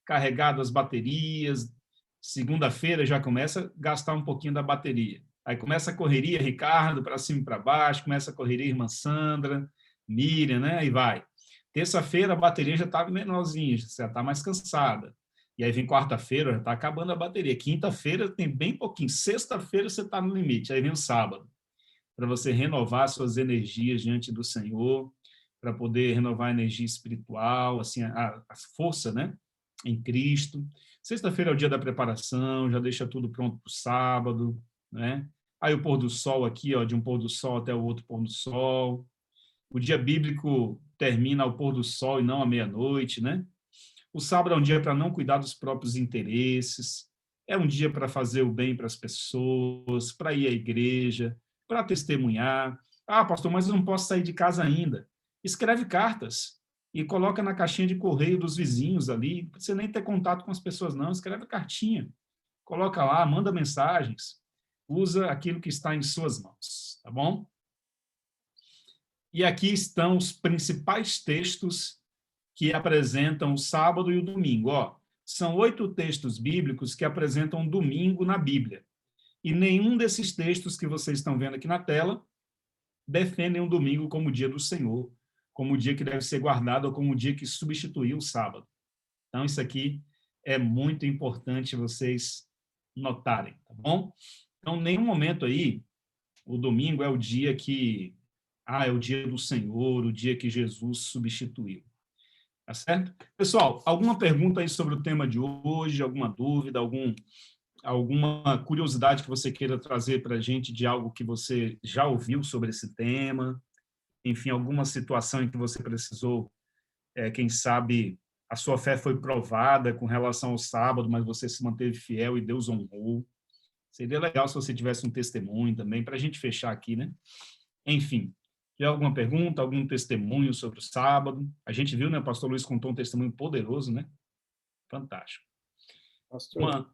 carregado as baterias. Segunda-feira já começa a gastar um pouquinho da bateria. Aí começa a correria, Ricardo, para cima e para baixo, começa a correria, irmã Sandra, Miriam, né? Aí vai. Terça-feira a bateria já está menorzinha, já está mais cansada. E aí vem quarta-feira, já está acabando a bateria. Quinta-feira tem bem pouquinho. Sexta-feira você está no limite. Aí vem o sábado, para você renovar suas energias diante do Senhor, para poder renovar a energia espiritual, assim, a força, né? Em Cristo. Sexta-feira é o dia da preparação, já deixa tudo pronto para o sábado, né? Aí o pôr do sol aqui, ó, de um pôr do sol até o outro pôr do sol. O dia bíblico termina ao pôr do sol e não à meia-noite, né? O sábado é um dia para não cuidar dos próprios interesses, é um dia para fazer o bem para as pessoas, para ir à igreja, para testemunhar. Ah, pastor, mas eu não posso sair de casa ainda. Escreve cartas e coloca na caixinha de correio dos vizinhos ali, não precisa nem ter contato com as pessoas, não. Escreve cartinha, coloca lá, manda mensagens. Usa aquilo que está em suas mãos, tá bom? E aqui estão os principais textos que apresentam o sábado e o domingo. Ó, são 8 textos bíblicos que apresentam o domingo na Bíblia. E nenhum desses textos que vocês estão vendo aqui na tela defendem o domingo como o dia do Senhor, como o dia que deve ser guardado ou como o dia que substituiu o sábado. Então, isso aqui é muito importante vocês notarem, tá bom? Então, em nenhum momento aí, o domingo é o dia que, é o dia do Senhor, o dia que Jesus substituiu. Tá certo? Pessoal, alguma pergunta aí sobre o tema de hoje, alguma dúvida, alguma curiosidade que você queira trazer para a gente de algo que você já ouviu sobre esse tema? Enfim, alguma situação em que você precisou, quem sabe, a sua fé foi provada com relação ao sábado, mas você se manteve fiel e Deus honrou. Seria legal se você tivesse um testemunho também, para a gente fechar aqui, né? Enfim, tiver alguma pergunta, algum testemunho sobre o sábado? A gente viu, né? O pastor Luiz contou um testemunho poderoso, né? Fantástico. Pastor,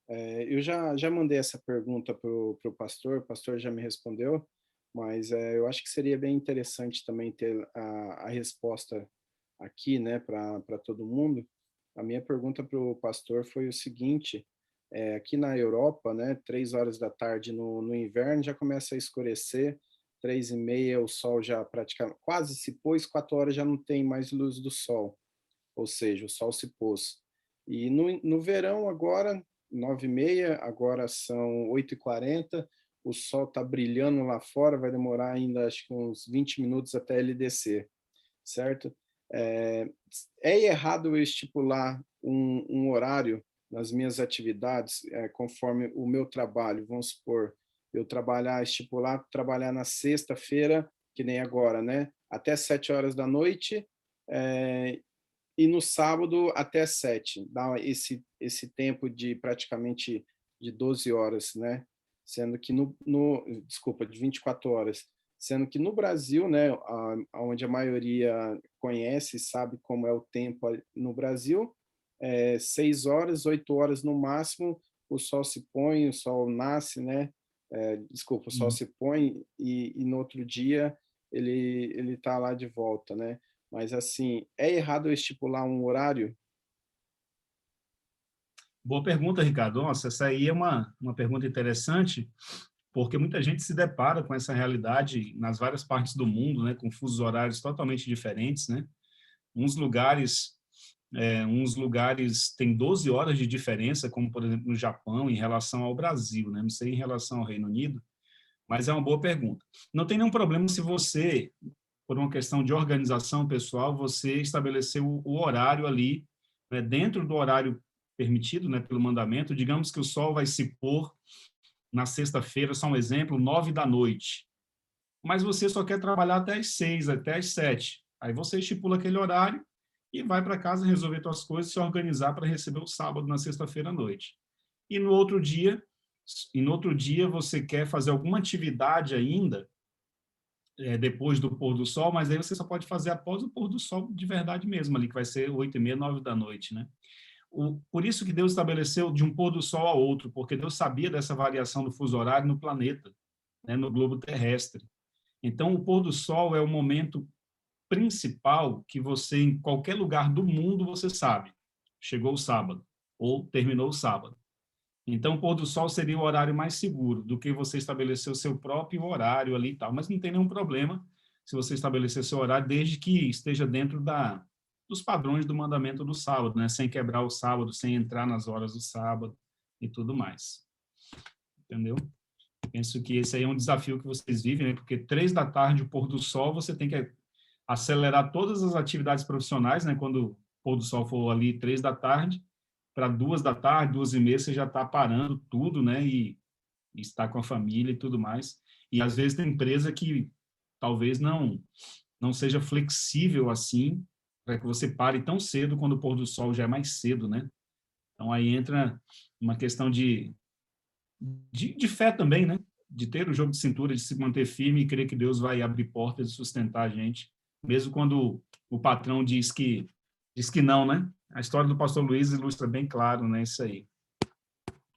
Eu já mandei essa pergunta para o pastor já me respondeu, mas eu acho que seria bem interessante também ter a resposta aqui, né, para todo mundo. A minha pergunta para o pastor foi o seguinte: aqui na Europa, né, 3 horas da tarde no inverno já começa a escurecer, 3h30 o sol já praticamente quase se pôs, 4 horas já não tem mais luz do sol, ou seja, o sol se pôs. E no verão agora, 9h30, agora são 8h40, o sol está brilhando lá fora, vai demorar ainda acho que uns 20 minutos até ele descer, certo? É errado eu estipular um horário nas minhas atividades conforme o meu trabalho. Vamos supor, eu estipular trabalhar na sexta-feira, que nem agora, né? Até 7 horas da noite, e no sábado até 7. Dá esse tempo de praticamente de 12 horas, né? Sendo que desculpa, de 24 horas. Sendo que no Brasil, né, onde a maioria conhece e sabe como é o tempo no Brasil, 6 horas, 8 horas no máximo, o sol se põe, o sol nasce, né? Desculpa, o sol se põe e no outro dia ele está lá de volta, né? Mas, assim, é errado eu estipular um horário? Boa pergunta, Ricardo. Nossa, essa aí é uma pergunta interessante, porque muita gente se depara com essa realidade nas várias partes do mundo, né, com fusos horários totalmente diferentes, né? Uns lugares têm 12 horas de diferença, como, por exemplo, no Japão, em relação ao Brasil, né? Não sei em relação ao Reino Unido, mas é uma boa pergunta. Não tem nenhum problema se você, por uma questão de organização pessoal, você estabeleceu o horário ali, né, dentro do horário permitido, né, pelo mandamento. Digamos que o sol vai se pôr na sexta-feira, só um exemplo, 9 da noite. Mas você só quer trabalhar até às 6, até às 7. Aí você estipula aquele horário e vai para casa resolver suas coisas, se organizar para receber o sábado na sexta-feira à noite. E no outro dia você quer fazer alguma atividade ainda, depois do pôr do sol, mas aí você só pode fazer após o pôr do sol de verdade mesmo, ali que vai ser 8h30, 9 da noite, né? Por isso que Deus estabeleceu de um pôr do sol a outro, porque Deus sabia dessa variação do fuso horário no planeta, né, no globo terrestre. Então, o pôr do sol é o momento principal que você, em qualquer lugar do mundo, você sabe. Chegou o sábado, ou terminou o sábado. Então, o pôr do sol seria o horário mais seguro do que você estabelecer o seu próprio horário ali e tal. Mas não tem nenhum problema se você estabelecer seu horário, desde que esteja dentro dos padrões do mandamento do sábado, né? Sem quebrar o sábado, sem entrar nas horas do sábado e tudo mais. Entendeu? Penso que esse aí é um desafio que vocês vivem, né? Porque 3 da tarde, o pôr do sol, você tem que acelerar todas as atividades profissionais, né? Quando o pôr do sol for ali 3 da tarde, para 2 da tarde, 2h30, você já está parando tudo, né? E está com a família e tudo mais. E às vezes tem empresa que talvez não seja flexível assim, para que você pare tão cedo quando o pôr do sol já é mais cedo, né? Então aí entra uma questão de fé também, né? De ter o jogo de cintura, de se manter firme e crer que Deus vai abrir portas e sustentar a gente, mesmo quando o patrão diz que não, né? A história do pastor Luiz ilustra bem claro, né, isso aí.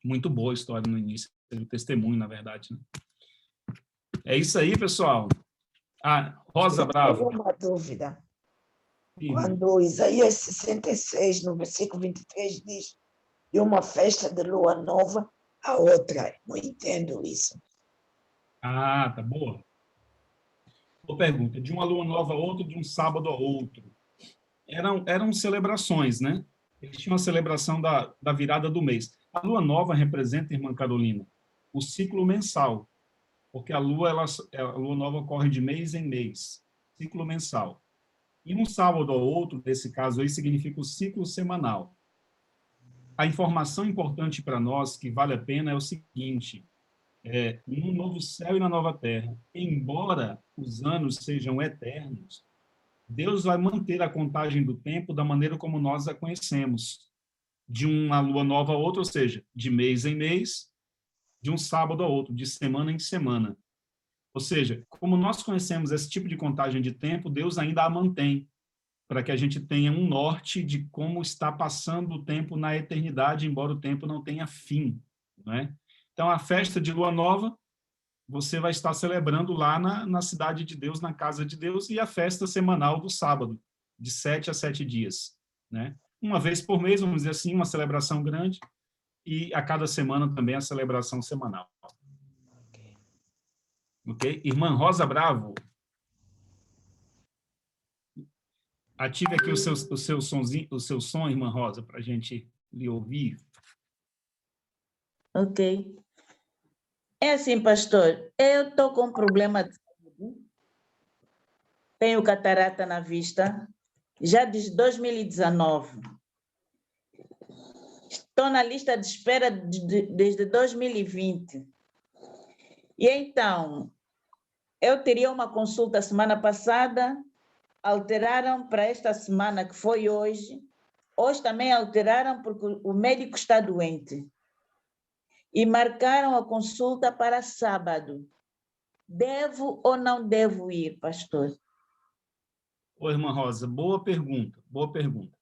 Muito boa a história no início, o testemunho, na verdade, né? É isso aí, pessoal. Rosa Bravo. Uma dúvida. Sim. Quando Isaías 66, no versículo 23, diz de uma festa de lua nova a outra, não entendo isso. Tá boa. Boa pergunta. De uma lua nova a outra, de um sábado a outro. Eram celebrações, né? Eles tinham a celebração da virada do mês. A lua nova representa, irmã Carolina, o ciclo mensal, porque a lua nova ocorre de mês em mês, ciclo mensal. E um sábado ao outro, nesse caso aí, significa o ciclo semanal. A informação importante para nós, que vale a pena, é o seguinte: no novo céu e na nova terra, embora os anos sejam eternos, Deus vai manter a contagem do tempo da maneira como nós a conhecemos, de uma lua nova a outra, ou seja, de mês em mês, de um sábado a outro, de semana em semana. Ou seja, como nós conhecemos esse tipo de contagem de tempo, Deus ainda a mantém. para que a gente tenha um norte de como está passando o tempo na eternidade, embora o tempo não tenha fim, né? Então, a festa de Lua Nova, você vai estar celebrando lá na cidade de Deus, na casa de Deus, e a festa semanal do sábado, de 7 a 7 dias, né? Uma vez por mês, vamos dizer assim, uma celebração grande, e a cada semana também a celebração semanal. Ok? Irmã Rosa Bravo, ative aqui o seu sonzinho, o seu som, irmã Rosa, para a gente lhe ouvir. Ok. É assim, pastor, eu estou com um problema de saúde, tenho catarata na vista, já desde 2019. Estou na lista de espera desde 2020. E então, eu teria uma consulta semana passada, alteraram para esta semana, que foi hoje. Hoje também alteraram porque o médico está doente. E marcaram a consulta para sábado. Devo ou não devo ir, pastor? Oi, irmã Rosa, boa pergunta, boa pergunta.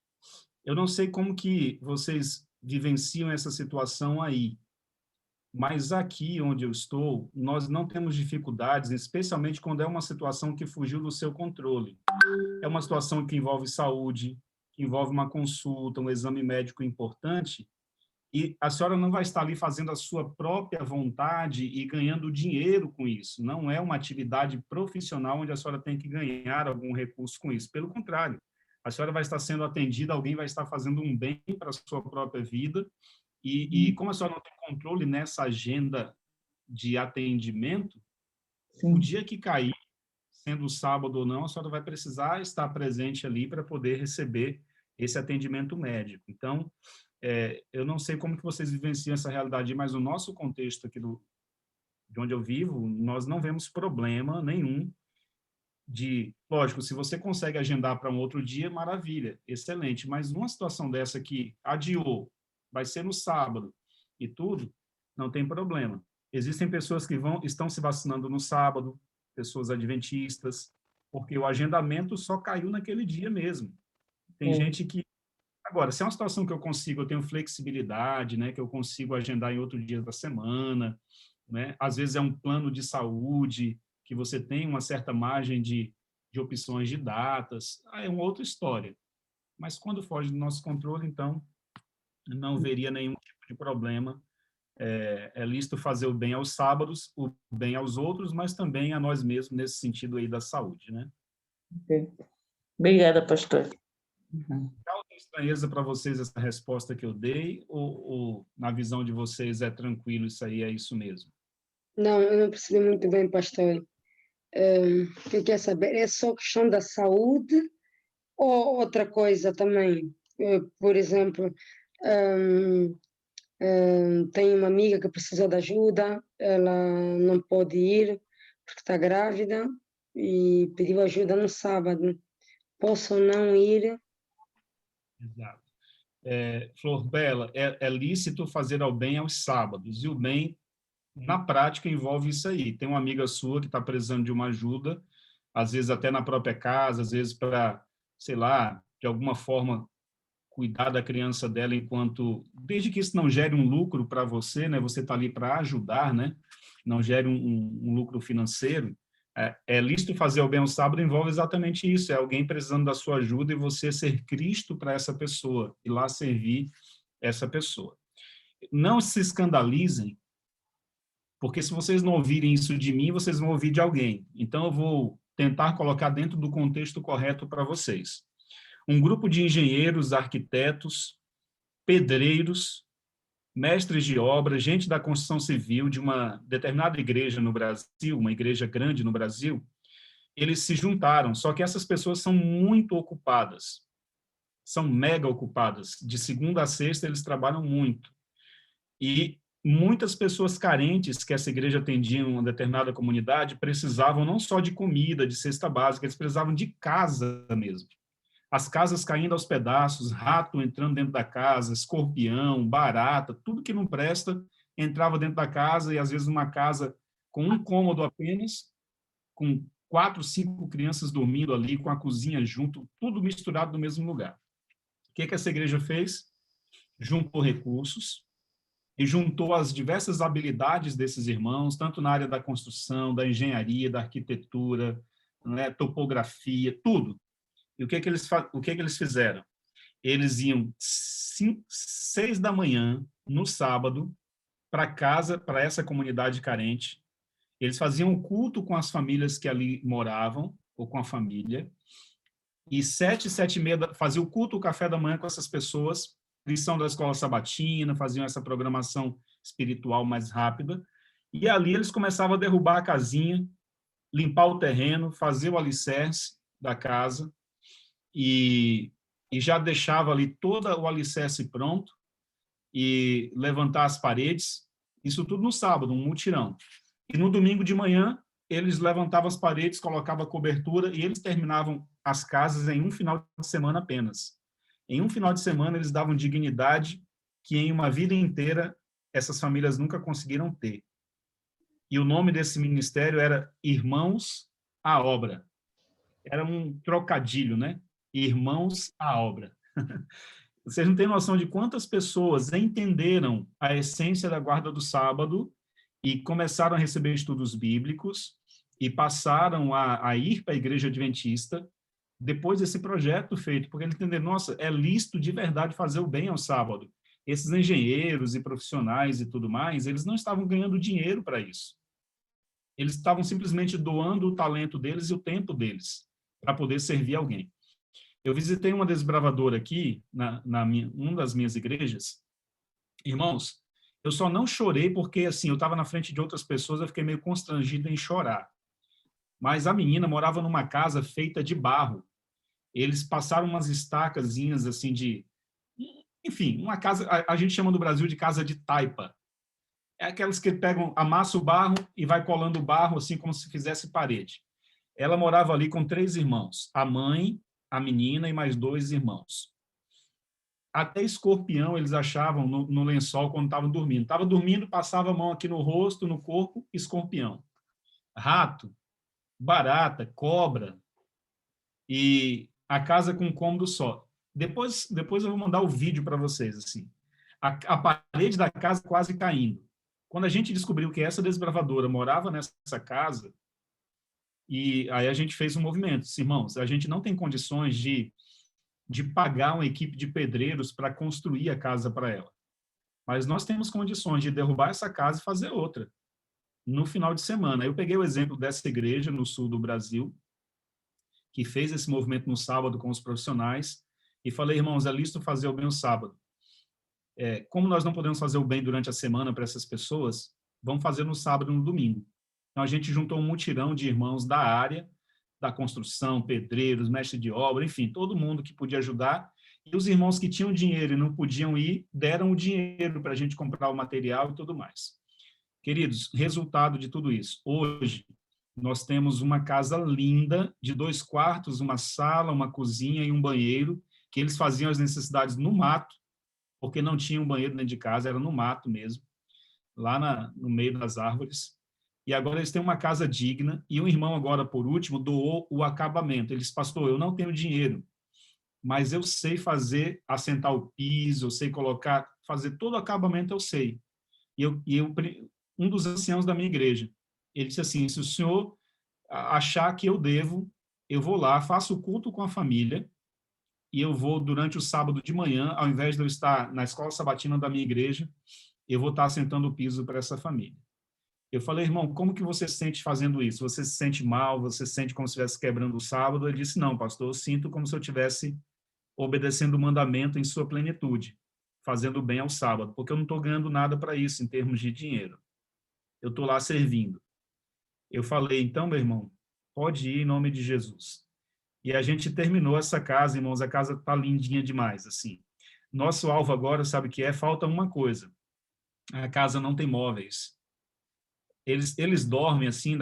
Eu não sei como que vocês vivenciam essa situação aí, mas aqui onde eu estou, nós não temos dificuldades, especialmente quando é uma situação que fugiu do seu controle. É uma situação que envolve saúde, que envolve uma consulta, um exame médico importante, e a senhora não vai estar ali fazendo a sua própria vontade e ganhando dinheiro com isso. Não é uma atividade profissional onde a senhora tem que ganhar algum recurso com isso. Pelo contrário, a senhora vai estar sendo atendida, alguém vai estar fazendo um bem para a sua própria vida. E como a senhora não tem controle nessa agenda de atendimento, o dia que cair, sendo sábado ou não, a senhora vai precisar estar presente ali para poder receber esse atendimento médico. Então, eu não sei como que vocês vivenciam essa realidade, mas no nosso contexto aqui de onde eu vivo, nós não vemos problema nenhum lógico, se você consegue agendar para um outro dia, maravilha, excelente, mas numa situação dessa que adiou, vai ser no sábado e tudo, não tem problema. Existem pessoas que estão se vacinando no sábado, pessoas adventistas, porque o agendamento só caiu naquele dia mesmo. Tem gente que... Agora, se é uma situação que eu tenho flexibilidade, né, que eu consigo agendar em outro dia da semana, né, às vezes é um plano de saúde, que você tem uma certa margem de opções de datas, é uma outra história. Mas quando foge do nosso controle, então, não veria nenhum tipo de problema. É lícito fazer o bem aos sábados, o bem aos outros, mas também a nós mesmos, nesse sentido aí da saúde, né? Okay. Obrigada, pastor. Causa estranheza para vocês essa resposta que eu dei, ou na visão de vocês é tranquilo, isso aí é isso mesmo? Não, eu não percebi muito bem, pastor. O que quer saber? É só questão da saúde ou outra coisa também? Por exemplo, tenho uma amiga que precisa de ajuda, ela não pode ir porque está grávida e pediu ajuda no sábado. Posso não ir? Exato. Flor Bela, é lícito fazer ao bem aos sábados, e o bem, na prática, envolve isso aí. Tem uma amiga sua que está precisando de uma ajuda, às vezes até na própria casa, às vezes para, sei lá, de alguma forma, cuidar da criança dela desde que isso não gere um lucro para você, né? Você está ali para ajudar, né? Não gere um lucro financeiro. É lícito fazer o bem ao sábado envolve exatamente isso, é alguém precisando da sua ajuda e você ser Cristo para essa pessoa, e lá servir essa pessoa. Não se escandalizem, porque se vocês não ouvirem isso de mim, vocês vão ouvir de alguém. Então, eu vou tentar colocar dentro do contexto correto para vocês. Um grupo de engenheiros, arquitetos, pedreiros, mestres de obra, gente da construção civil de uma determinada igreja no Brasil, uma igreja grande no Brasil, eles se juntaram, só que essas pessoas são muito ocupadas, são mega ocupadas, de segunda a sexta eles trabalham muito, e muitas pessoas carentes que essa igreja atendia em uma determinada comunidade precisavam não só de comida, de cesta básica, eles precisavam de casa mesmo. As casas caindo aos pedaços, rato entrando dentro da casa, escorpião, barata, tudo que não presta entrava dentro da casa, e às vezes uma casa com um cômodo apenas, com 4, 5 crianças dormindo ali, com a cozinha junto, tudo misturado no mesmo lugar. O que essa igreja fez? Juntou recursos e juntou as diversas habilidades desses irmãos, tanto na área da construção, da engenharia, da arquitetura, né, topografia, tudo. E o que eles fizeram? Eles iam 6 da manhã, no sábado, para casa, para essa comunidade carente. Eles faziam o culto com as famílias que ali moravam, ou com a família, e 7, 7h30, faziam o culto, o café da manhã com essas pessoas, lição da escola sabatina, faziam essa programação espiritual mais rápida, e ali eles começavam a derrubar a casinha, limpar o terreno, fazer o alicerce da casa, e já deixava ali todo o alicerce pronto, e levantar as paredes, isso tudo no sábado, um mutirão. E no domingo de manhã, eles levantavam as paredes, colocavam a cobertura, e eles terminavam as casas em um final de semana apenas. Em um final de semana, eles davam dignidade que em uma vida inteira essas famílias nunca conseguiram ter. E o nome desse ministério era Irmãos à Obra. Era um trocadilho, né? Irmãos à Obra. Vocês não têm noção de quantas pessoas entenderam a essência da guarda do sábado e começaram a receber estudos bíblicos e passaram a ir para a igreja adventista depois desse projeto feito, porque ele entendeu, nossa, é lícito de verdade fazer o bem ao sábado. Esses engenheiros e profissionais e tudo mais, eles não estavam ganhando dinheiro para isso. Eles estavam simplesmente doando o talento deles e o tempo deles para poder servir alguém. Eu visitei uma desbravadora aqui, uma das minhas igrejas. Irmãos, eu só não chorei porque, assim, eu estava na frente de outras pessoas, eu fiquei meio constrangido em chorar. Mas a menina morava numa casa feita de barro. Eles passaram umas estacazinhas, assim, enfim, uma casa, a gente chama no Brasil de casa de taipa. É aquelas que pegam, amassa o barro e vai colando o barro, assim, como se fizesse parede. Ela morava ali com 3 irmãos, a mãe, a menina e mais 2 irmãos. Até escorpião eles achavam no lençol quando estavam dormindo. Estava dormindo, passava a mão aqui no rosto, no corpo, escorpião. Rato, barata, cobra, e a casa com um cômodo só. Depois eu vou mandar o vídeo para vocês, assim. A parede da casa quase caindo. Quando a gente descobriu que essa desbravadora morava nessa casa, e aí a gente fez um movimento. Irmãos, a gente não tem condições de pagar uma equipe de pedreiros para construir a casa para ela. Mas nós temos condições de derrubar essa casa e fazer outra, no final de semana. Eu peguei o exemplo dessa igreja no sul do Brasil, que fez esse movimento no sábado com os profissionais, e falei, irmãos, é lícito fazer o bem no sábado. Como nós não podemos fazer o bem durante a semana para essas pessoas, vamos fazer no sábado e no domingo. Então, a gente juntou um mutirão de irmãos da área, da construção, pedreiros, mestre de obra, enfim, todo mundo que podia ajudar. E os irmãos que tinham dinheiro e não podiam ir, deram o dinheiro para a gente comprar o material e tudo mais. Queridos, resultado de tudo isso. Hoje, nós temos uma casa linda, de 2 quartos, uma sala, uma cozinha e um banheiro, que eles faziam as necessidades no mato, porque não tinha um banheiro dentro de casa, era no mato mesmo, lá no meio das árvores. E agora eles têm uma casa digna, e um irmão agora, por último, doou o acabamento. Ele disse, pastor, eu não tenho dinheiro, mas eu sei assentar o piso, eu sei fazer todo o acabamento, eu sei. Um dos anciãos da minha igreja, ele disse assim, se o senhor achar que eu devo, eu vou lá, faço o culto com a família, e eu vou, durante o sábado de manhã, ao invés de eu estar na escola sabatina da minha igreja, eu vou estar assentando o piso para essa família. Eu falei, irmão, como que você se sente fazendo isso? Você se sente mal? Você se sente como se estivesse quebrando o sábado? Ele disse, não, pastor, eu sinto como se eu estivesse obedecendo o mandamento em sua plenitude, fazendo bem ao sábado, porque eu não estou ganhando nada para isso, em termos de dinheiro. Eu estou lá servindo. Eu falei, então, meu irmão, pode ir em nome de Jesus. E a gente terminou essa casa, irmãos, a casa está lindinha demais, assim. Nosso alvo agora, sabe o que é? Falta uma coisa. A casa não tem móveis. Eles dormem assim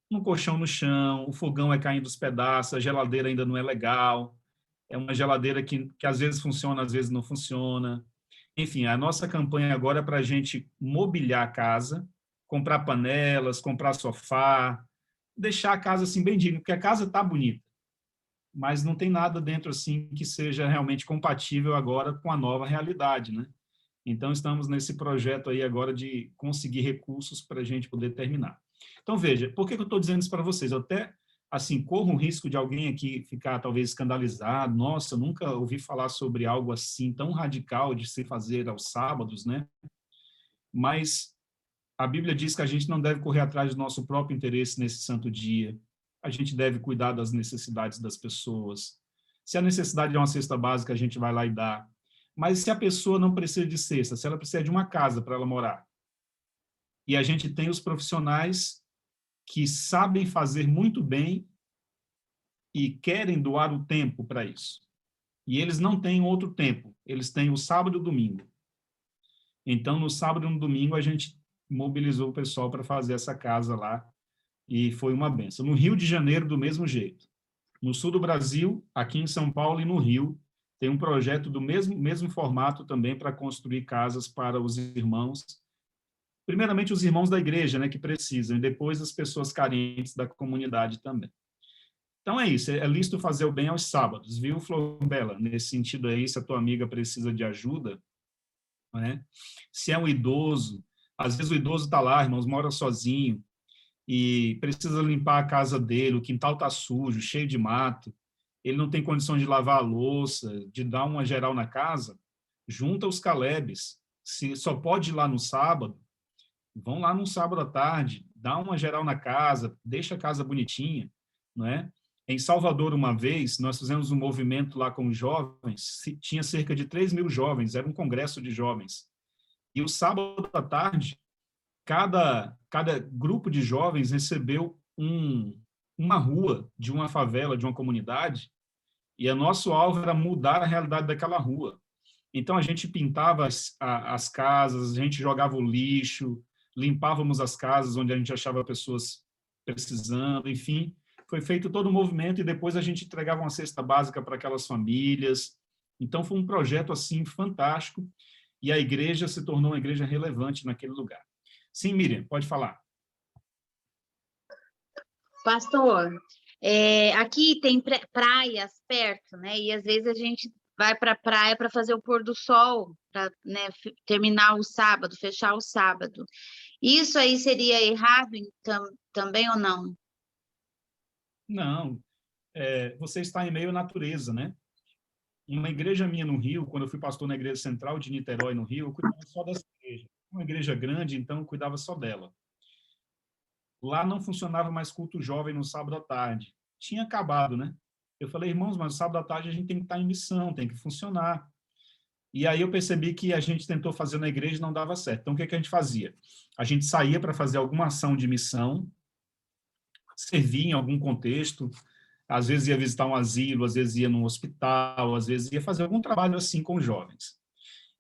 no colchão no chão, o fogão vai caindo dos pedaços, a geladeira ainda não é legal, é uma geladeira que às vezes funciona, às vezes não funciona. Enfim, a nossa campanha agora é para a gente mobiliar a casa, comprar panelas, comprar sofá, deixar a casa assim bem digna, porque a casa está bonita, mas não tem nada dentro assim que seja realmente compatível agora com a nova realidade, né? Então, estamos nesse projeto aí agora de conseguir recursos para a gente poder terminar. Então, veja, por que eu estou dizendo isso para vocês? Eu até, assim, corro o risco de alguém aqui ficar talvez escandalizado. Nossa, eu nunca ouvi falar sobre algo assim tão radical de se fazer aos sábados, né? Mas a Bíblia diz que a gente não deve correr atrás do nosso próprio interesse nesse santo dia. A gente deve cuidar das necessidades das pessoas. Se a necessidade é uma cesta básica, a gente vai lá e dá. Mas se a pessoa não precisa de cesta, se ela precisa de uma casa para ela morar, e a gente tem os profissionais que sabem fazer muito bem e querem doar o tempo para isso. E eles não têm outro tempo, eles têm o sábado e o domingo. Então, no sábado e no domingo, a gente mobilizou o pessoal para fazer essa casa lá, e foi uma benção. No Rio de Janeiro, do mesmo jeito. No sul do Brasil, aqui em São Paulo e no Rio, tem um projeto do mesmo formato também para construir casas para os irmãos. Primeiramente, os irmãos da igreja, né, que precisam, e depois as pessoas carentes da comunidade também. Então é isso, é lícito fazer o bem aos sábados, viu, Flor Bela? Nesse sentido aí, se a tua amiga precisa de ajuda, né? Se é um idoso, às vezes o idoso está lá, irmãos, mora sozinho, e precisa limpar a casa dele, o quintal está sujo, cheio de mato, ele não tem condições de lavar a louça, de dar uma geral na casa, junta os Calebes. Se só pode ir lá no sábado, vão lá no sábado à tarde, dá uma geral na casa, deixa a casa bonitinha, não é? Em Salvador, uma vez, nós fizemos um movimento lá com os jovens, tinha cerca de 3.000 jovens, era um congresso de jovens. E o sábado à tarde, cada grupo de jovens recebeu uma rua de uma favela, de uma comunidade, e o nosso alvo era mudar a realidade daquela rua. Então, a gente pintava as casas, a gente jogava o lixo, limpávamos as casas onde a gente achava pessoas precisando, enfim, foi feito todo o movimento e depois a gente entregava uma cesta básica para aquelas famílias. Então, foi um projeto, assim, fantástico, e a igreja se tornou uma igreja relevante naquele lugar. Sim, Miriam, pode falar. Pastor, aqui tem praias perto, né? E às vezes a gente vai para a praia para fazer o pôr do sol, para, né, terminar o sábado, fechar o sábado. Isso aí seria errado também ou não? Não. Você está em meio à natureza, né? Uma igreja minha no Rio, quando eu fui pastor na igreja central de Niterói, no Rio, eu cuidava só dessa igreja. Uma igreja grande, então eu cuidava só dela. Lá não funcionava mais culto jovem no sábado à tarde. Tinha acabado, né? Eu falei, irmãos, mas no sábado à tarde a gente tem que estar em missão, tem que funcionar. E aí eu percebi que a gente tentou fazer na igreja e não dava certo. Então, o que a gente fazia? A gente saía para fazer alguma ação de missão, servir em algum contexto, às vezes ia visitar um asilo, às vezes ia num hospital, às vezes ia fazer algum trabalho assim com jovens.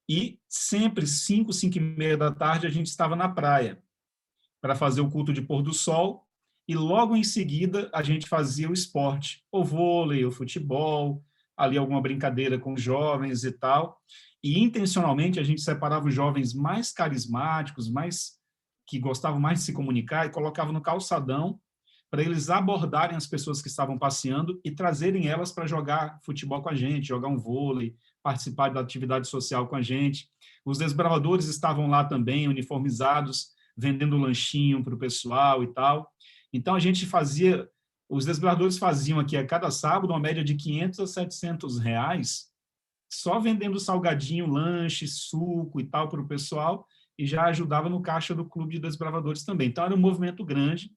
E sempre, 5, 5:30 da tarde, a gente estava na praia para fazer o culto de pôr do sol, e logo em seguida a gente fazia o esporte, o vôlei, o futebol, ali alguma brincadeira com os jovens e tal, e intencionalmente a gente separava os jovens mais carismáticos, que gostavam mais de se comunicar, e colocava no calçadão para eles abordarem as pessoas que estavam passeando e trazerem elas para jogar futebol com a gente, jogar um vôlei, participar da atividade social com a gente. Os desbravadores estavam lá também, uniformizados, vendendo lanchinho para o pessoal e tal. Então, a gente fazia, os desbravadores faziam aqui a cada sábado uma média de R$500 a R$700, só vendendo salgadinho, lanche, suco e tal para o pessoal, e já ajudava no caixa do Clube de Desbravadores também. Então, era um movimento grande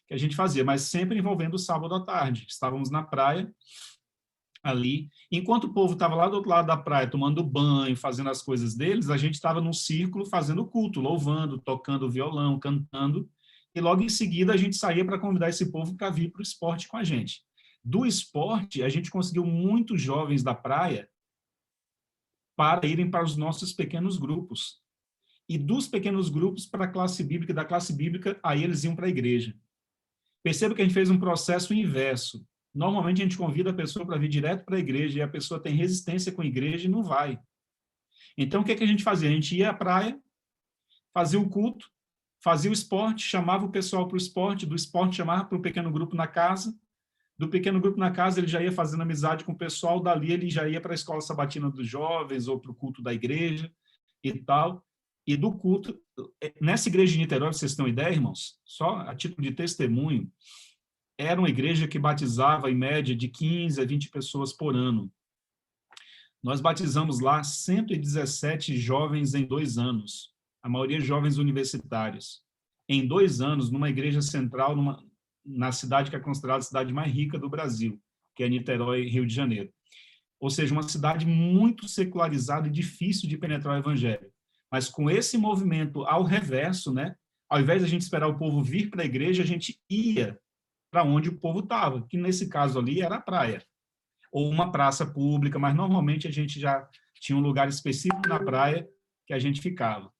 que a gente fazia, mas sempre envolvendo o sábado à tarde. Estávamos na praia, ali. Enquanto o povo estava lá do outro lado da praia, tomando banho, fazendo as coisas deles, a gente estava num círculo fazendo culto, louvando, tocando violão, cantando, e logo em seguida a gente saía para convidar esse povo para vir para o esporte com a gente. Do esporte, a gente conseguiu muitos jovens da praia para irem para os nossos pequenos grupos. E dos pequenos grupos para a classe bíblica, e da classe bíblica, aí eles iam para a igreja. Perceba que a gente fez um processo inverso. Normalmente a gente convida a pessoa para vir direto para a igreja e a pessoa tem resistência com a igreja e não vai. Então, o que a gente fazia? A gente ia à praia, fazia o culto, fazia o esporte, chamava o pessoal para o esporte, do esporte chamava para o pequeno grupo na casa, do pequeno grupo na casa ele já ia fazendo amizade com o pessoal, dali ele já ia para a escola sabatina dos jovens ou para o culto da igreja e tal. E do culto, nessa igreja de Niterói, vocês têm uma ideia, irmãos? Só a título de testemunho, era uma igreja que batizava em média de 15 a 20 pessoas por ano. Nós batizamos lá 117 jovens em 2 anos, a maioria jovens universitários. Em 2 anos, numa igreja central, na cidade que é considerada a cidade mais rica do Brasil, que é Niterói, Rio de Janeiro. Ou seja, uma cidade muito secularizada e difícil de penetrar o evangelho. Mas com esse movimento ao reverso, né? Ao invés de a gente esperar o povo vir para a igreja, a gente ia para onde o povo estava, que nesse caso ali era a praia, ou uma praça pública, mas normalmente a gente já tinha um lugar específico na praia que a gente ficava.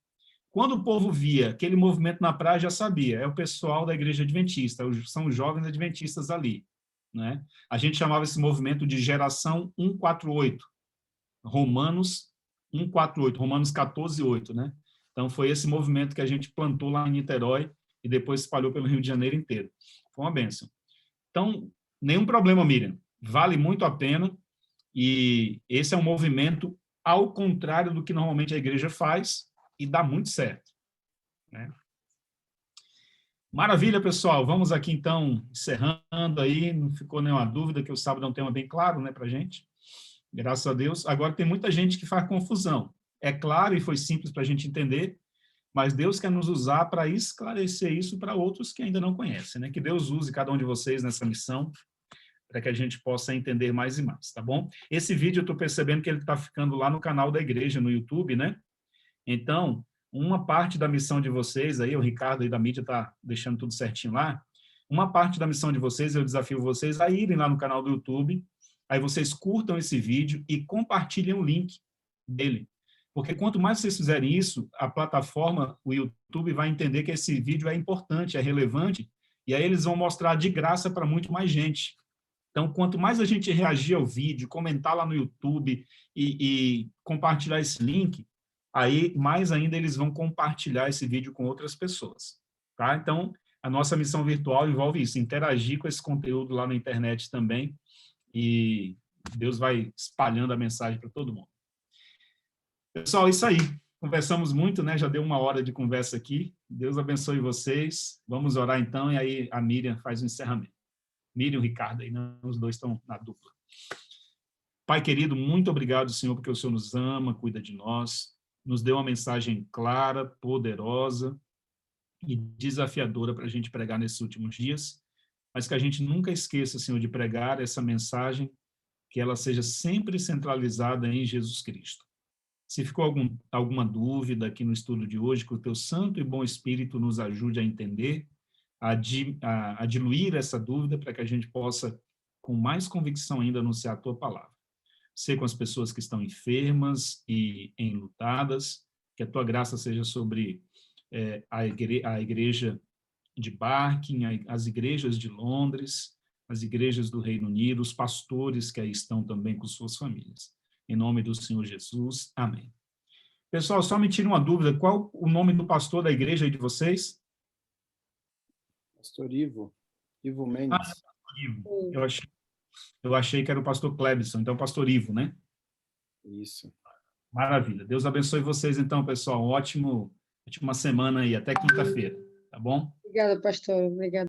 Quando o povo via aquele movimento na praia, já sabia, é o pessoal da igreja adventista, são os jovens adventistas ali, né? A gente chamava esse movimento de geração 148, Romanos 148, Romanos 14:8, né? Então foi esse movimento que a gente plantou lá em Niterói e depois espalhou pelo Rio de Janeiro inteiro. Foi uma bênção. Então, nenhum problema, Miriam. Vale muito a pena e esse é um movimento ao contrário do que normalmente a igreja faz e dá muito certo, né? Maravilha, pessoal. Vamos aqui, então, encerrando aí. Não ficou nenhuma dúvida que o sábado é um tema bem claro, né, para a gente. Graças a Deus. Agora, tem muita gente que faz confusão. É claro e foi simples para a gente entender, mas Deus quer nos usar para esclarecer isso para outros que ainda não conhecem, né? Que Deus use cada um de vocês nessa missão, para que a gente possa entender mais e mais, tá bom? Esse vídeo eu estou percebendo que ele está ficando lá no canal da igreja, no YouTube, né? Então, uma parte da missão de vocês, aí o Ricardo aí da mídia está deixando tudo certinho lá, uma parte da missão de vocês, eu desafio vocês a irem lá no canal do YouTube, aí vocês curtam esse vídeo e compartilhem o link dele. Porque quanto mais vocês fizerem isso, a plataforma, o YouTube, vai entender que esse vídeo é importante, é relevante, e aí eles vão mostrar de graça para muito mais gente. Então, quanto mais a gente reagir ao vídeo, comentar lá no YouTube e compartilhar esse link, aí mais ainda eles vão compartilhar esse vídeo com outras pessoas, tá? Então, a nossa missão virtual envolve isso, interagir com esse conteúdo lá na internet também, e Deus vai espalhando a mensagem para todo mundo. Pessoal, isso aí. Conversamos muito, né? Já deu 1 hora de conversa aqui. Deus abençoe vocês. Vamos orar então, e aí a Miriam faz o encerramento. Miriam e o Ricardo aí, né? Os dois estão na dupla. Pai querido, muito obrigado, Senhor, porque o Senhor nos ama, cuida de nós, nos deu uma mensagem clara, poderosa e desafiadora para a gente pregar nesses últimos dias, mas que a gente nunca esqueça, Senhor, de pregar essa mensagem, que ela seja sempre centralizada em Jesus Cristo. Se ficou alguma dúvida aqui no estudo de hoje, que o teu santo e bom Espírito nos ajude a entender, a diluir essa dúvida, para que a gente possa, com mais convicção ainda, anunciar a tua palavra. Ser com as pessoas que estão enfermas e enlutadas, que a tua graça seja sobre a igreja de Barking, as igrejas de Londres, as igrejas do Reino Unido, os pastores que aí estão também com suas famílias. Em nome do Senhor Jesus, amém. Pessoal, só me tire uma dúvida, qual o nome do pastor da igreja aí de vocês? Pastor Ivo Mendes. Pastor Ivo. Eu achei que era o pastor Clebson, então pastor Ivo, né? Isso. Maravilha. Deus abençoe vocês então, pessoal. Ótima semana aí, até quinta-feira, tá bom? Obrigada, pastor. Obrigada.